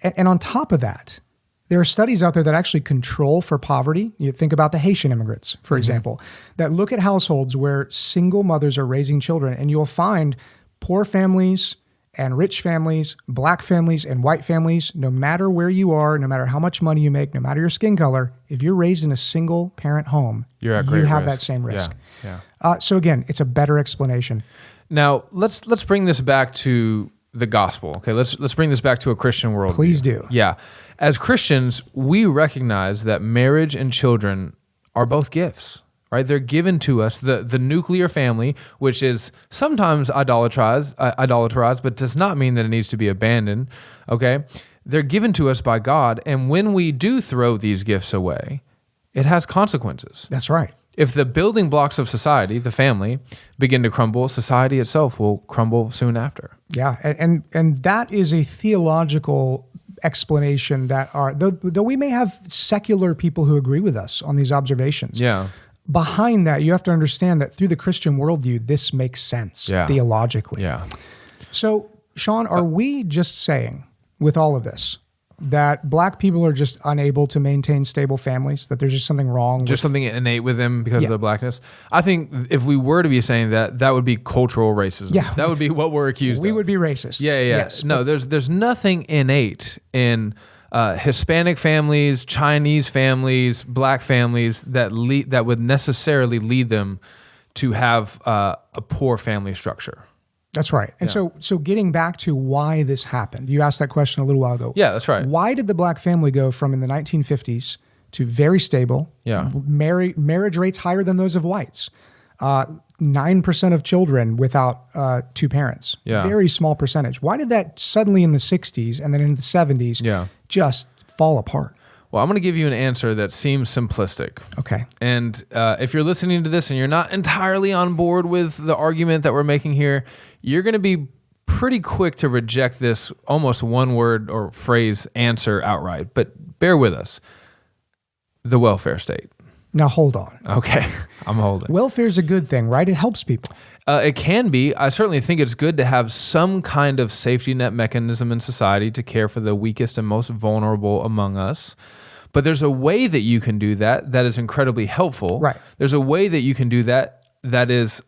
And on top of that, there are studies out there that actually control for poverty. You think about the Haitian immigrants, for example, that look at households where single mothers are raising children, and you'll find poor families and rich families, black families and white families, no matter where you are, no matter how much money you make, no matter your skin color, if you're raised in a single parent home, you have that same risk. Yeah. So again, it's a better explanation. Now let's bring this back to the gospel. Okay, let's bring this back to a Christian worldview. Please do. Yeah. As Christians, we recognize that marriage and children are both gifts. Right, they're given to us, the nuclear family, which is sometimes idolatrized, but does not mean that it needs to be abandoned. Okay, they're given to us by God, and when we do throw these gifts away, it has consequences. That's right. If the building blocks of society, the family, begin to crumble, society itself will crumble soon after. Yeah, and that is a theological explanation that though we may have secular people who agree with us on these observations. Yeah. Behind that, you have to understand that through the Christian worldview, this makes sense theologically. Yeah. So, Sean, are we just saying with all of this that black people are just unable to maintain stable families, that there's just something wrong? Just something innate with them because of their blackness? I think if we were to be saying that, that would be cultural racism. Yeah. That would be what we're accused of. We would be racist. Yeah. Yes, no, there's nothing innate in Hispanic families, Chinese families, black families that would necessarily lead them to have a poor family structure. That's right. And so getting back to why this happened, you asked that question a little while ago. Yeah, that's right. Why did the black family go from in the 1950s to very stable, marriage rates higher than those of whites, 9% of children without two parents, very small percentage. Why did that suddenly in the 60s and then in the 70s just fall apart? Well, I'm going to give you an answer that seems simplistic. Okay. And if you're listening to this and you're not entirely on board with the argument that we're making here, you're going to be pretty quick to reject this almost one word or phrase answer outright, but bear with us. The welfare state. Now, hold on. Okay, I'm holding. Welfare is a good thing, right? It helps people. It can be. I certainly think it's good to have some kind of safety net mechanism in society to care for the weakest and most vulnerable among us. But there's a way that you can do that that is incredibly helpful. Right. There's a way that you can do that that is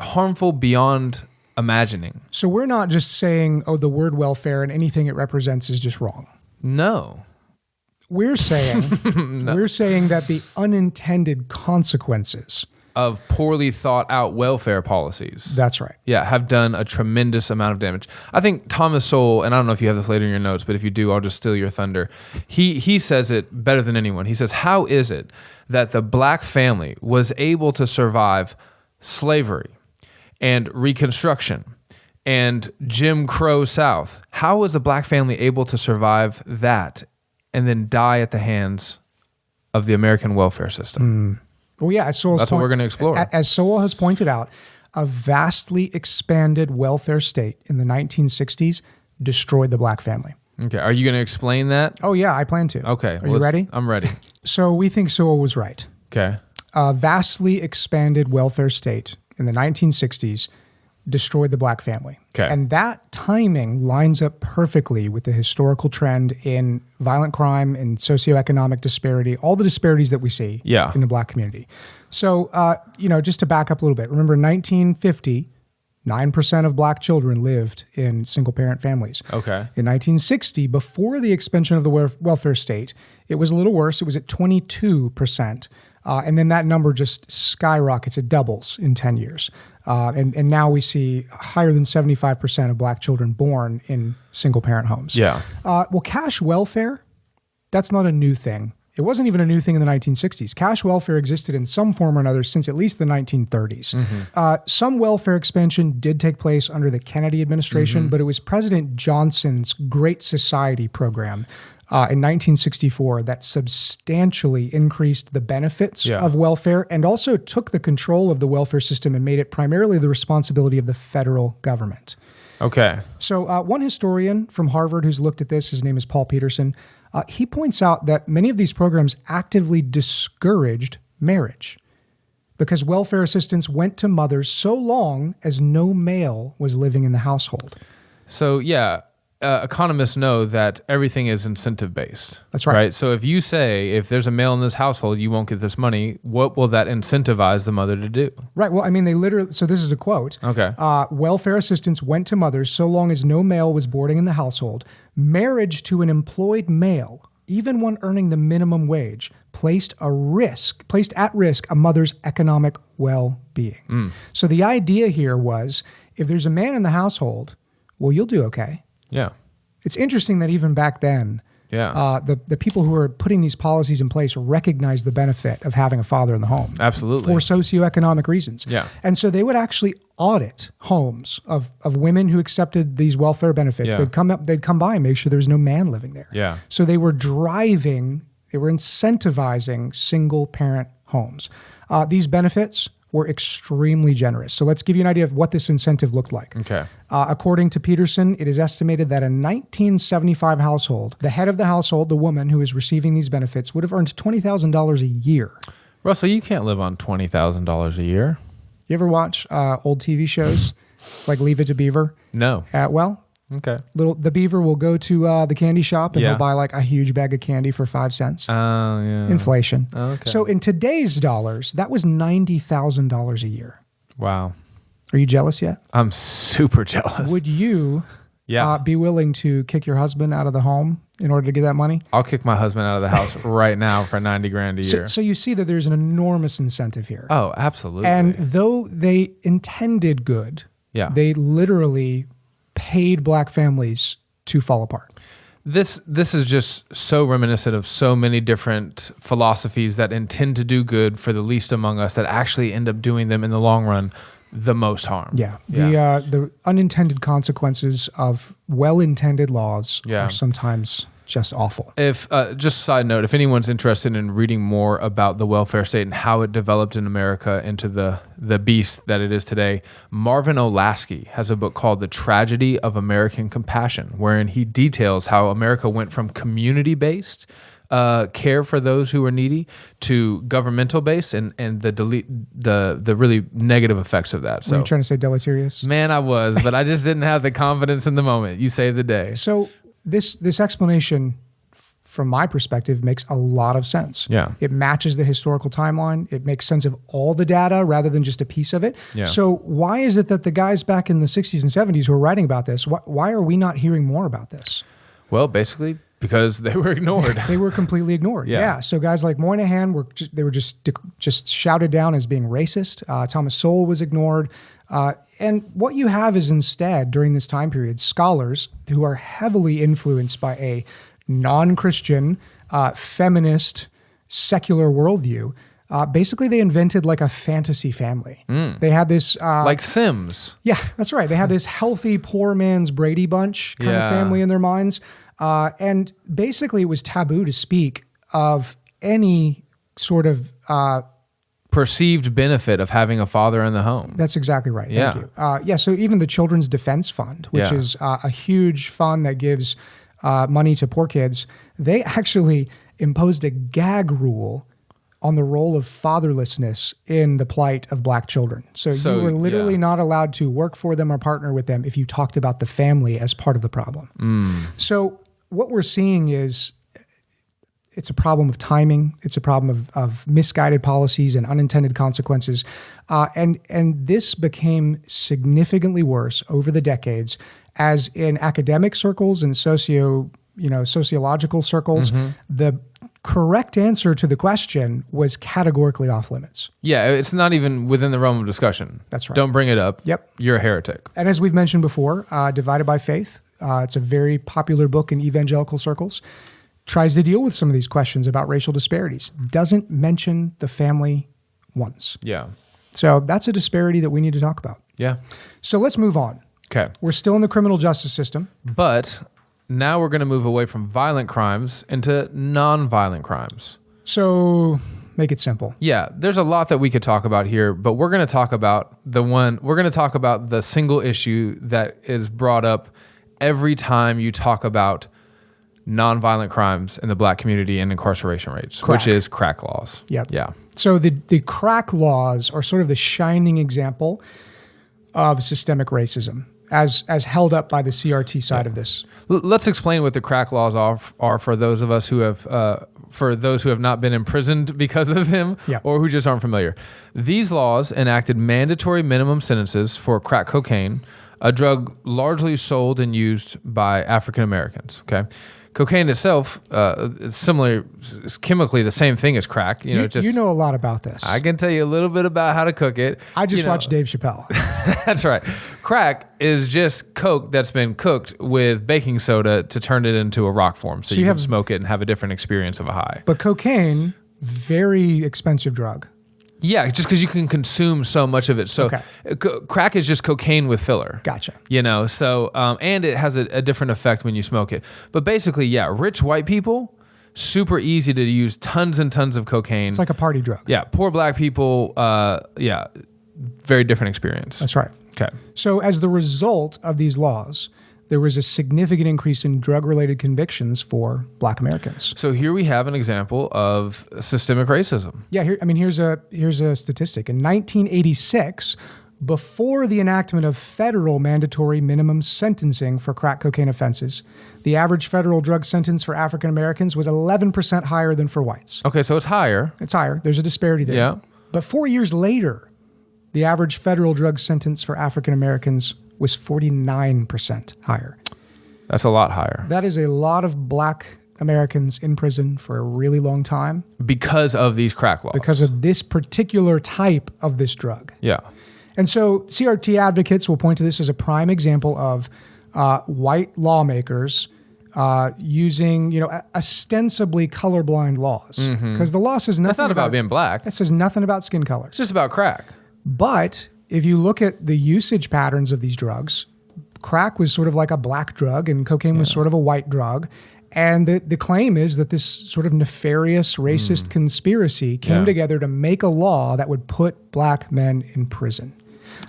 harmful beyond imagining. So we're not just saying, oh, the word welfare and anything it represents is just wrong. No. We're saying we're saying that the unintended consequences of poorly thought out welfare policies. That's right. Yeah, have done a tremendous amount of damage. I think Thomas Sowell, and I don't know if you have this later in your notes, but if you do, I'll just steal your thunder. He says it better than anyone. He says, how is it that the black family was able to survive slavery and Reconstruction and Jim Crow South? How was the black family able to survive that and then die at the hands of the American welfare system? Well, yeah, That's what we're going to explore. As Sowell has pointed out, a vastly expanded welfare state in the 1960s destroyed the black family. Okay, are you going to explain that? Oh, yeah, I plan to. Okay. Are you ready? I'm ready. So we think Sowell was right. Okay. A vastly expanded welfare state in the 1960s destroyed the black family. Okay. And that timing lines up perfectly with the historical trend in violent crime and socioeconomic disparity, all the disparities that we see in the black community. So, just to back up a little bit, remember in 1950, 9% of black children lived in single-parent families. Okay. In 1960, before the expansion of the welfare state, it was a little worse. It was at 22%. And then that number just skyrockets. It doubles in 10 years. And now we see higher than 75% of black children born in single-parent homes. Yeah. Well, cash welfare, that's not a new thing. It wasn't even a new thing in the 1960s. Cash welfare existed in some form or another since at least the 1930s. Some welfare expansion did take place under the Kennedy administration, but it was President Johnson's Great Society program in 1964 that substantially increased the benefits of welfare and also took the control of the welfare system and made it primarily the responsibility of the federal government. Okay. So one historian from Harvard who's looked at this, his name is Paul Peterson, he points out that many of these programs actively discouraged marriage because welfare assistance went to mothers so long as no male was living in the household. So, economists know that everything is incentive-based. That's right. So if you say, if there's a male in this household, you won't get this money, what will that incentivize the mother to do? Right. Well, I mean, they literally, so this is a quote. Okay. Welfare assistance went to mothers so long as no male was boarding in the household. Marriage to an employed male, even one earning the minimum wage, placed at risk a mother's economic well-being. So the idea here was, if there's a man in the household, well, you'll do okay. Yeah. It's interesting that even back then, the people who are putting these policies in place recognize the benefit of having a father in the home. Absolutely. For socioeconomic reasons. Yeah. And so they would actually audit homes of women who accepted these welfare benefits. Yeah. They'd come by and make sure there was no man living there. Yeah. So they were incentivizing single parent homes. These benefits were extremely generous. So let's give you an idea of what this incentive looked like. Okay. According to Peterson, it is estimated that a 1975 household, the head of the household, the woman who is receiving these benefits, would have earned $20,000 a year. Russell, you can't live on $20,000 a year. You ever watch old TV shows like Leave It to Beaver? No. Okay. The beaver will go to the candy shop and Yeah. he'll buy like a huge bag of candy for 5 cents. Oh, yeah. Inflation. Okay. So in today's dollars, that was $90,000 a year. Wow. Are you jealous yet? I'm super jealous. Would you be willing to kick your husband out of the home in order to get that money? I'll kick my husband out of the house right now for $90,000 a year. So you see that there's an enormous incentive here. Oh, absolutely. And though they intended good, they literally paid black families to fall apart. This is just so reminiscent of so many different philosophies that intend to do good for the least among us that actually end up doing them in the long run the most harm. Yeah. The unintended consequences of well-intended laws are sometimes just awful. If just a side note, if anyone's interested in reading more about the welfare state and how it developed in America into the beast that it is today, Marvin Olasky has a book called The Tragedy of American Compassion, wherein he details how America went from community-based care for those who were needy to governmental based and the really negative effects of that. So, were you trying to say deleterious? Man, I was, but I just didn't have the confidence in the moment. You saved the day. So this explanation, from my perspective, makes a lot of sense. Yeah. It matches the historical timeline. It makes sense of all the data rather than just a piece of it. Yeah. So why is it that the guys back in the 60s and 70s who were writing about this, why are we not hearing more about this? Well, basically because they were ignored. They were completely ignored. Yeah. So guys like Moynihan were just shouted down as being racist. Thomas Sowell was ignored. And what you have is instead, during this time period, scholars who are heavily influenced by a non-Christian, feminist, secular worldview. Basically, they invented like a fantasy family. They had this... like Sims. Yeah, that's right. They had this healthy poor man's Brady Bunch kind of family in their minds. And basically, it was taboo to speak of any sort of... perceived benefit of having a father in the home. That's exactly right. Thank you. So even the Children's Defense Fund, which is a huge fund that gives money to poor kids, they actually imposed a gag rule on the role of fatherlessness in the plight of black children. So you were literally not allowed to work for them or partner with them if you talked about the family as part of the problem. So what we're seeing is it's a problem of timing. It's a problem of misguided policies and unintended consequences. And this became significantly worse over the decades as in academic circles and sociological circles, the correct answer to the question was categorically off limits. Yeah, it's not even within the realm of discussion. That's right. Don't bring it up. Yep. You're a heretic. And as we've mentioned before, Divided by Faith, it's a very popular book in evangelical circles, tries to deal with some of these questions about racial disparities. Doesn't mention the family once. Yeah. So that's a disparity that we need to talk about. Yeah. So let's move on. Okay. We're still in the criminal justice system. But now we're going to move away from violent crimes into non-violent crimes. So make it simple. Yeah, there's a lot that we could talk about here, but we're going to talk about the single issue that is brought up every time you talk about nonviolent crimes in the black community and incarceration rates, which is crack laws. Yep. Yeah. So the crack laws are sort of the shining example of systemic racism as held up by the CRT side of this. Let's explain what the crack laws are for those of us who have not been imprisoned because of them or who just aren't familiar. These laws enacted mandatory minimum sentences for crack cocaine, a drug largely sold and used by African Americans. Okay. Cocaine itself, is chemically the same thing as crack. You know a lot about this. I can tell you a little bit about how to cook it. I just watched Dave Chappelle. That's right. Crack is just coke that's been cooked with baking soda to turn it into a rock form, so you can smoke it and have a different experience of a high. But cocaine, very expensive drug. Yeah, just because you can consume so much of it. So crack is just cocaine with filler. Gotcha. So, and it has a different effect when you smoke it. But basically, rich white people, super easy to use tons and tons of cocaine. It's like a party drug. Yeah, poor black people, very different experience. That's right. Okay. So as the result of these laws, there was a significant increase in drug-related convictions for black Americans. So here we have an example of systemic racism. Yeah, here's a statistic. In 1986, before the enactment of federal mandatory minimum sentencing for crack cocaine offenses, the average federal drug sentence for African Americans was 11% higher than for whites. Okay, so it's higher. It's higher. There's a disparity there. Yeah. But 4 years later, the average federal drug sentence for African Americans was 49% higher. That's a lot higher. That is a lot of black Americans in prison for a really long time. Because of these crack laws. Because of this particular type of this drug. Yeah. And so CRT advocates will point to this as a prime example of white lawmakers using, ostensibly colorblind laws. Because the law says nothing It's not about being black. It says nothing about skin color. It's just about crack. But if you look at the usage patterns of these drugs, crack was sort of like a black drug and cocaine was sort of a white drug. And the claim is that this sort of nefarious racist conspiracy came together to make a law that would put black men in prison.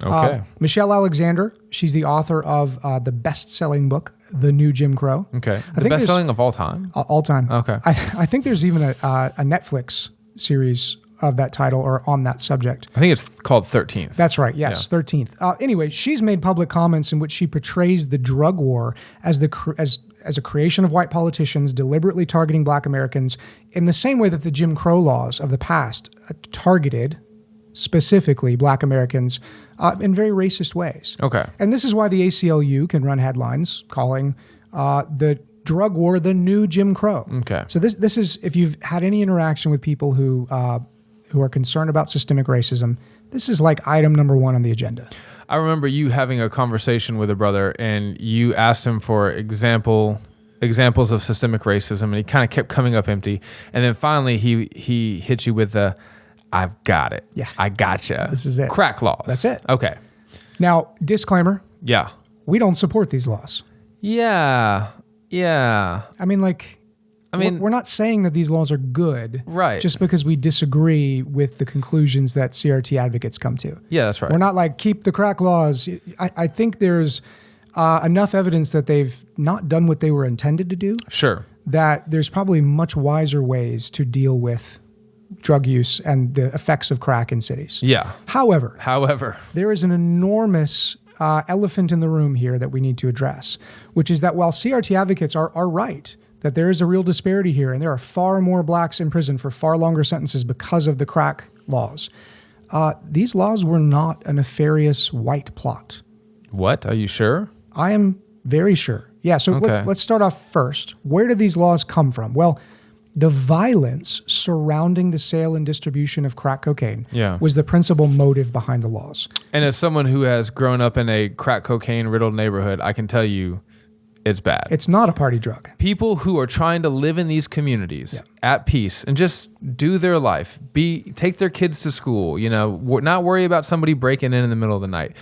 Okay. Michelle Alexander, she's the author of the best-selling book, The New Jim Crow. Okay. The best-selling of all time? All time. Okay. I think there's even a Netflix series of that title or on that subject. I think it's called 13th. That's right. Yes, 13th. Anyway, she's made public comments in which she portrays the drug war as as a creation of white politicians deliberately targeting black Americans in the same way that the Jim Crow laws of the past targeted specifically black Americans in very racist ways. Okay. And this is why the ACLU can run headlines calling the drug war the new Jim Crow. Okay. So this is, if you've had any interaction with people who are concerned about systemic racism, this is like item number one on the agenda. I remember you having a conversation with a brother, and you asked him for examples of systemic racism, and he kind of kept coming up empty. And then finally, he hit you with the, "I've got it. Yeah, I gotcha. This is it. Crack laws. That's it. Okay. Now, disclaimer: Yeah. we don't support these laws. Yeah. I mean, we're not saying that these laws are good, Right. just because we disagree with the conclusions that CRT advocates come to. Yeah, that's right. We're not like, keep the crack laws. I think there's enough evidence that they've not done what they were intended to do, Sure. that there's probably much wiser ways to deal with drug use and the effects of crack in cities. Yeah. However, There is an enormous elephant in the room here that we need to address, which is that while CRT advocates are right, that there is a real disparity here, and there are far more blacks in prison for far longer sentences because of the crack laws. These laws were not a nefarious white plot. What? Are you sure? I am very sure. Yeah, so Okay. let's start off first. Where did these laws come from? Well, the violence surrounding the sale and distribution of crack cocaine was the principal motive behind the laws. And as someone who has grown up in a crack cocaine riddled neighborhood, I can tell you it's bad. It's not a party drug. People who are trying to live in these communities at peace and just do their life, take their kids to school, not worry about somebody breaking in the middle of the night.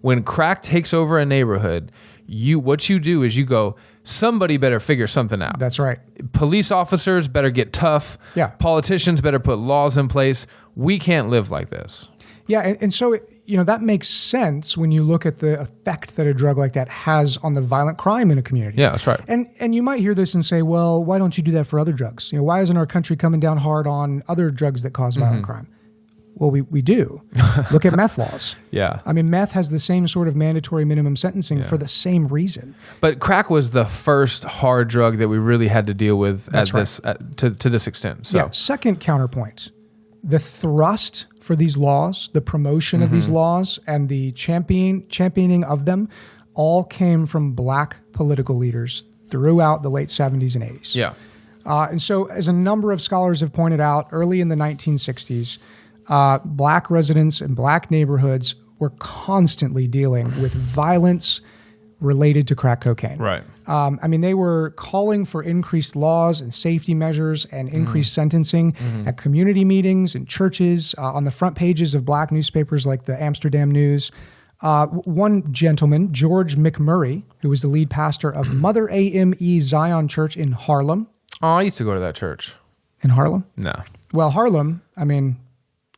When crack takes over a neighborhood, what you do is you go, somebody better figure something out. That's right. Police officers better get tough. Yeah. Politicians better put laws in place. We can't live like this. Yeah, and so that makes sense when you look at the effect that a drug like that has on the violent crime in a community. Yeah, that's right. And you might hear this and say, well, why don't you do that for other drugs? Why isn't our country coming down hard on other drugs that cause violent crime? Well, we do. Look at meth laws. Yeah. I mean, meth has the same sort of mandatory minimum sentencing for the same reason. But crack was the first hard drug that we really had to deal with to this extent. So. Yeah. Second counterpoint, the thrust for these laws, the promotion of these laws, and the championing of them all came from black political leaders throughout the late 70s and 80s. Yeah. And so, as a number of scholars have pointed out, early in the 1960s, black residents in black neighborhoods were constantly dealing with violence related to crack cocaine. Right. They were calling for increased laws and safety measures and increased sentencing at community meetings and churches, on the front pages of black newspapers like the Amsterdam News. One gentleman, George McMurray, who was the lead pastor of Mother AME Zion Church in Harlem. Oh, I used to go to that church. In Harlem? No. Well, Harlem,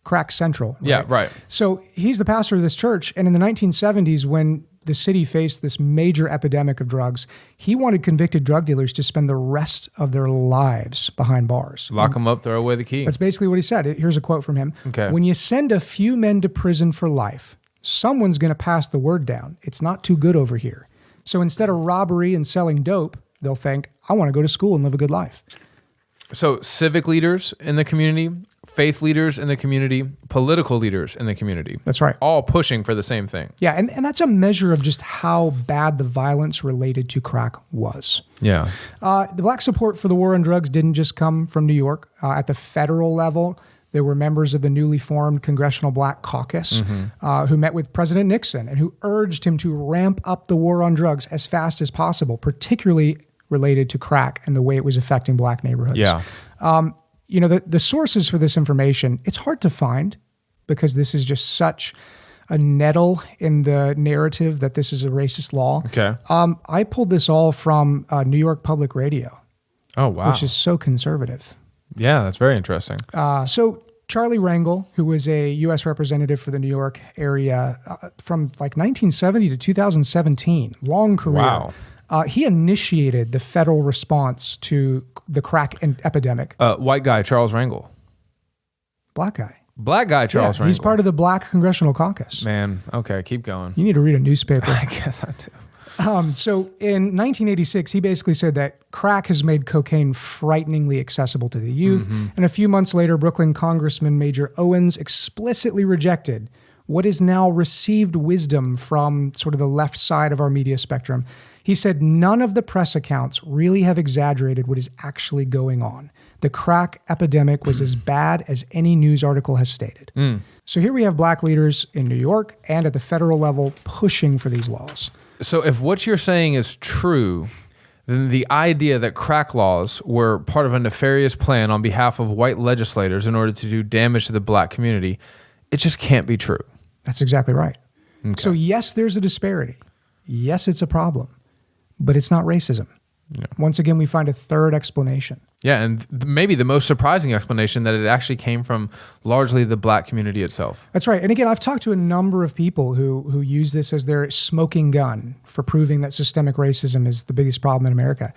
crack central. Right? Yeah, right. So he's the pastor of this church. And in the 1970s, when the city faced this major epidemic of drugs, he wanted convicted drug dealers to spend the rest of their lives behind bars. Lock them up, throw away the key. That's basically what he said. Here's a quote from him. Okay. When you send a few men to prison for life, someone's going to pass the word down. It's not too good over here. So instead of robbery and selling dope, they'll think, I want to go to school and live a good life. So civic leaders in the community, faith leaders in the community, political leaders in the community. That's right. All pushing for the same thing. Yeah, and that's a measure of just how bad the violence related to crack was. Yeah. The black support for the war on drugs didn't just come from New York. At the federal level, there were members of the newly formed Congressional Black Caucus who met with President Nixon and who urged him to ramp up the war on drugs as fast as possible, particularly related to crack and the way it was affecting black neighborhoods. Yeah. The sources for this information, it's hard to find because this is just such a nettle in the narrative that this is a racist law. Okay. I pulled this all from New York Public Radio. Oh, wow. which is so conservative. Yeah, that's very interesting. So Charlie Rangel, who was a U.S. representative for the New York area from like 1970 to 2017, long career. Wow. He initiated the federal response to the crack epidemic. White guy, Charles Rangel. Black guy. Black guy, Charles Rangel. He's part of the Black Congressional Caucus. Man, okay, keep going. You need to read a newspaper. I guess I do. So in 1986, he basically said that crack has made cocaine frighteningly accessible to the youth. And a few months later, Brooklyn Congressman Major Owens explicitly rejected what is now received wisdom from sort of the left side of our media spectrum. He said none of the press accounts really have exaggerated what is actually going on. The crack epidemic was as bad as any news article has stated. So here we have black leaders in New York and at the federal level pushing for these laws. So if what you're saying is true, then the idea that crack laws were part of a nefarious plan on behalf of white legislators in order to do damage to the black community, it just can't be true. That's exactly right. Okay. So yes, there's a disparity. Yes, it's a problem, but it's not racism. Yeah. Once again, we find a third explanation. Yeah, and maybe the most surprising explanation that it actually came from largely the black community itself. That's right. And again, I've talked to a number of people who use this as their smoking gun for proving that systemic racism is the biggest problem in America.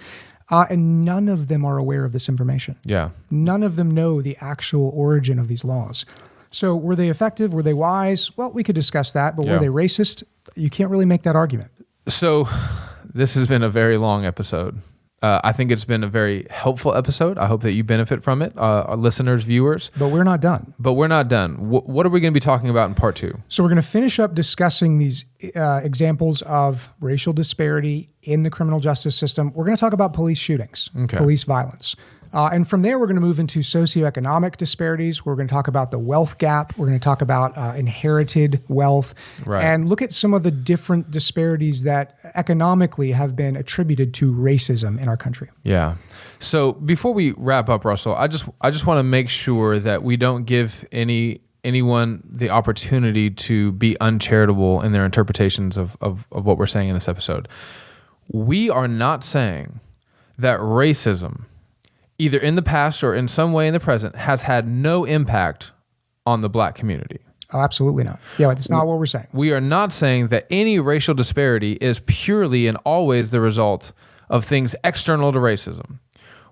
And none of them are aware of this information. Yeah. None of them know the actual origin of these laws. So were they effective? Were they wise? Well, we could discuss that, but were they racist? You can't really make that argument. So this has been a very long episode. I think it's been a very helpful episode. I hope that you benefit from it, our listeners, viewers. But we're not done. What are we going to be talking about in part 2? So we're going to finish up discussing these examples of racial disparity in the criminal justice system. We're going to talk about police shootings, police violence. And from there, we're going to move into socioeconomic disparities. We're going to talk about the wealth gap. We're going to talk about inherited wealth and look at some of the different disparities that economically have been attributed to racism in our country. Yeah. So before we wrap up, Russell, I just want to make sure that we don't give anyone the opportunity to be uncharitable in their interpretations of what we're saying in this episode. We are not saying that racism, either in the past or in some way in the present, has had no impact on the black community. Oh, absolutely not. Yeah, that's not what we're saying. We are not saying that any racial disparity is purely and always the result of things external to racism.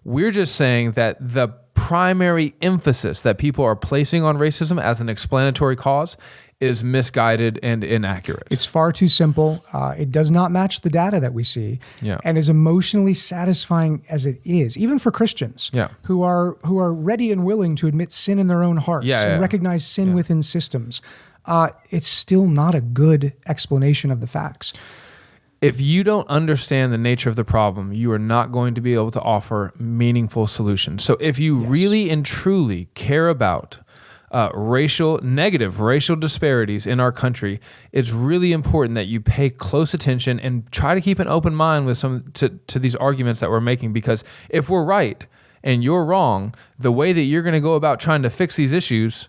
We're just saying that the primary emphasis that people are placing on racism as an explanatory cause is misguided and inaccurate. It's far too simple. It does not match the data that we see, and as emotionally satisfying as it is, even for Christians who are ready and willing to admit sin in their own hearts and recognize sin within systems. It's still not a good explanation of the facts. If you don't understand the nature of the problem, you are not going to be able to offer meaningful solutions. So if you really and truly care about negative racial disparities in our country, it's really important that you pay close attention and try to keep an open mind with to these arguments that we're making, because if we're right and you're wrong, the way that you're going to go about trying to fix these issues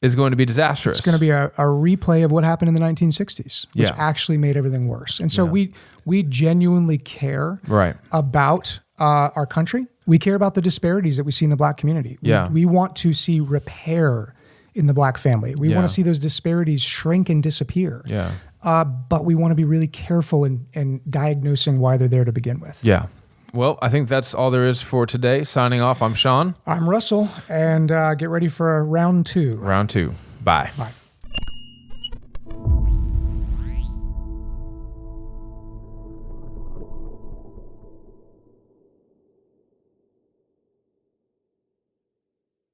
is going to be disastrous. It's going to be a replay of what happened in the 1960s, which actually made everything worse. And so we genuinely care about our country. We care about the disparities that we see in the black community. We want to see repair in the black family. We want to see those disparities shrink and disappear. But we want to be really careful in diagnosing why they're there to begin with. Yeah. Well, I think that's all there is for today. Signing off, I'm Sean. I'm Russell, and get ready for round 2. Round 2. Bye. Bye.